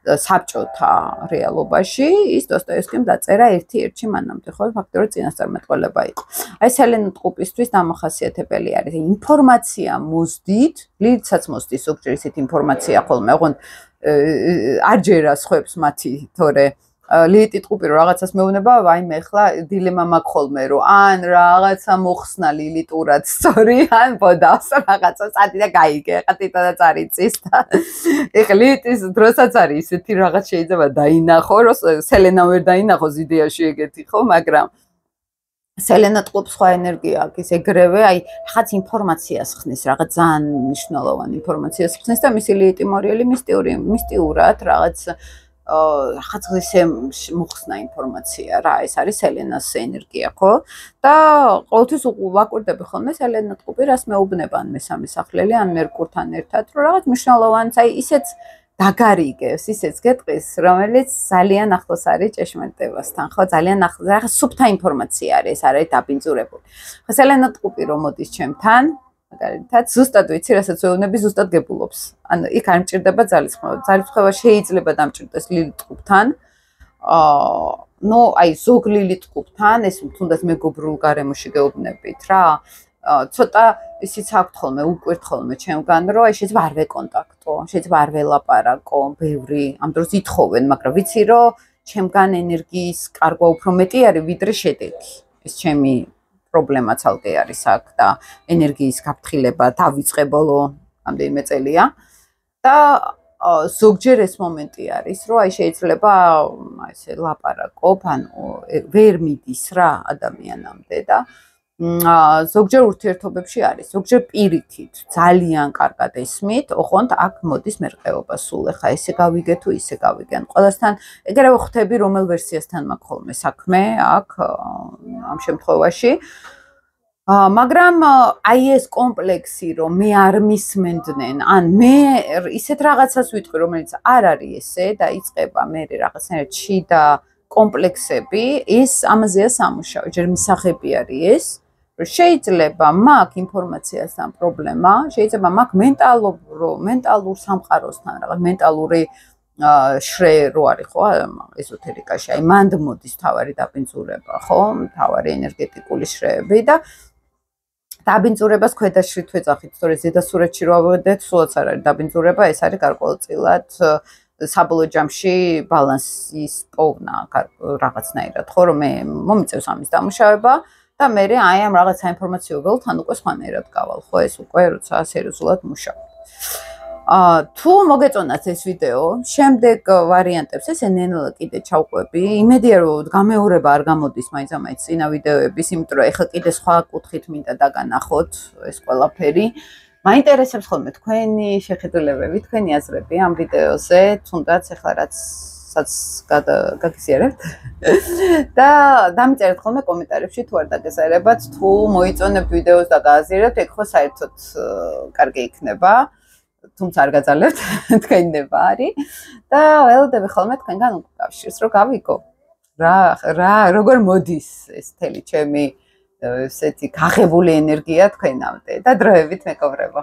საბჭოთა რეალობაში, ის დოსტოევსკიმ დაწერა ერთ-ერთი მანამდე, ხო, ფაქტობრივად წინასწარმეტყველება იყო. აი სელენა ტყუპისთვის დამახასიათებელი არის ინფორმაცია მოსდით, ლიდცაც მოსდის ზოგჯერ ისეთ ინფორმაცია ხოლმე, ოღონდ არ ჯერას ხვებს მათი, თორე ლიტი ტყუპი რომ რაღაცას მეუბნება, აი მე ხლა დილემა მაქვს ხოლმე რომ ან რაღაცა მოხსნა ლილიტურად სწორი, ან ბოდავს რაღაცა წადი და გაიგე, ხა თვითონაც არ იცის და ეხლა ლიტის დროსაც არის ისეთი რაღაც შეიძლება დაინახო, რომ სელენა ვერ დაინახოს იდეაში ეგეთი ხო, მაგრამ სელენა ტყუპს სხვა ენერგია აქვს, ეგრევე აი რაღაც ინფორმაციას ხსნის, რაღაც ძალიან მნიშვნელოვანი ინფორმაციას ხსნის და მისი ლიტი მორიელი მისტიურად რაღაც რაღაც ისე მოხსნა ინფორმაცია რა, ეს არის სელენას ენერგია, ხო? და ყოველთვის ვაკვირდები ხოლმე სელენა ტყუპი რას მეუბნება ან მესამე სახლელი, ან მერკურთან ერთად, რომ რაღაც მნიშვნელოვანს, აი ისეც დაგარიგებს, ისეც გეტყვის, რომელიც ძალიან ახლოს არის ჭეშმარიტებასთან, ხო? ძალიან ახლოს, რაღაც სუფთა ინფორმაცია არის, ეს არის დაბინძურებული. ხო, სელენა ტყუპი რომ მოდის ჩემთან, მაგალითად, ზუსტად ვიცი, რასაც ვეუბნები, ზუსტად გებულობს. ანუ იქ არ მჭირდება ძალისხმევა. ძალისხმევა შეიძლება დამჭირდეს ლილით ტყუპთან. ნუ აი ზოგ ლილით ტყუპთან, ეს თუნდაც მეგობრულ გარემოში გეუბნებით რა. ცოტა ისიც აქვთ ხოლმე, უკვირთ ხოლმე ჩემგან, რომ აი შეიძლება არ ვეკონტაქტო, შეიძლება არ ველაპარაკო, ბევრი ამ დროს ითხოვენ, მაგრამ ვიცი, რომ ჩემგან ენერგიის კარგვა უფრო მეტი არის, ვიდრე შედეგი. ეს ჩემი პრობლემა ცალკე არის აქ და ენერგიის გაფრთხილება დავიწყებოლო ამდენიმე წელია და ზოგჯერ ეს მომენტი არის, რომ აი შეიძლება ესე ლაპარაკობ, ანუ ვერ მიდის რა ადამიანამდე და ზოგჯერ ურთიერთობებში არის, ზოგჯერ პირიქით, ძალიან კარგად ესმით, ოღონდ აქ მოდის მერყეობა სულ, ეხა ესე გავიგე თუ ისე გავიგე. ან ყველასთან ეგრევე ხვდები, რომელ ვერსიასთან მაქვს ხოლმე საქმე აქ ამ შემთხვევაში. მაგრამ აი ეს კომპლექსი, რომ მე არ მისმენდნენ, ან მე ისეთ რაღაცას ვიტყვი, რომელიც არ არის ესე და იწყება მე რაღაცნაირად შიდა კომპლექსები, ეს ამაზეა სამუშაო, ჯერ მისაღები არის ეს. შეიძლება მაქვს ინფორმაციასთან პრობლემა, შეიძლება მაქვს მენტალურ სამყაროსთან რაღაც მენტალური შრე რო არის ხო ეზოთერიკაში, აი მანდ მოდის თავარი დაბინძურება, ხო, თავარი ენერგეტიკული შრეები და დაბინძურებას ქვედაშრით ვეძახით, თორე ზედასურეთში რო ავედეთ, სულაც არ არის დაბინძურება, ეს არის გარკვეულწილად საბოლოო ჯამში ბალანსის პოვნა რაღაცნაირად, ხო, რომ მე მომიწევს ამის დამუშავება და მე აი ამ რაღაცა ინფორმაციო ველთან უკვე სხვანაირად გავალ, ხო, ეს უკვე როცა სერიოზულად მუშაობ. თუ მოგეწონათ ეს ვიდეო, შემდეგ ვარიანტებს ესე ნელა კიდე ჩავყვები. იმედია რომ გამეორება არ გამოდის მაინც წინა ვიდეოების, იმიტომ რომ ეხლა კიდე სხვა კუთხით მინდა დაგანახოთ ეს ყველაფერი. მაინტერესებს ხოლმე თქვენი შეხედულებები, თქვენი აზრები ამ ვიდეოზე, თუნდაც ეხლა რაცაც გაგიზიარებთ. და დამიწერეთ ხოლმე კომენტარებში თუ არ დაგეზარებათ, თუ მოიწონებთ ვიდეოს და გააზიარებთ, ეგ ხო საერთოდ კარგი იქნება. თუმცა არ გაძალებთ თქვენი ნებარი და ველოდები ხოლმე თქვენგან უკავშირს რომ გავიგო რა როგორ მოდის ეს თელი ჩემი ესეთი გაღებული ენერგია თქვენამდე და დროებით მეკობრებო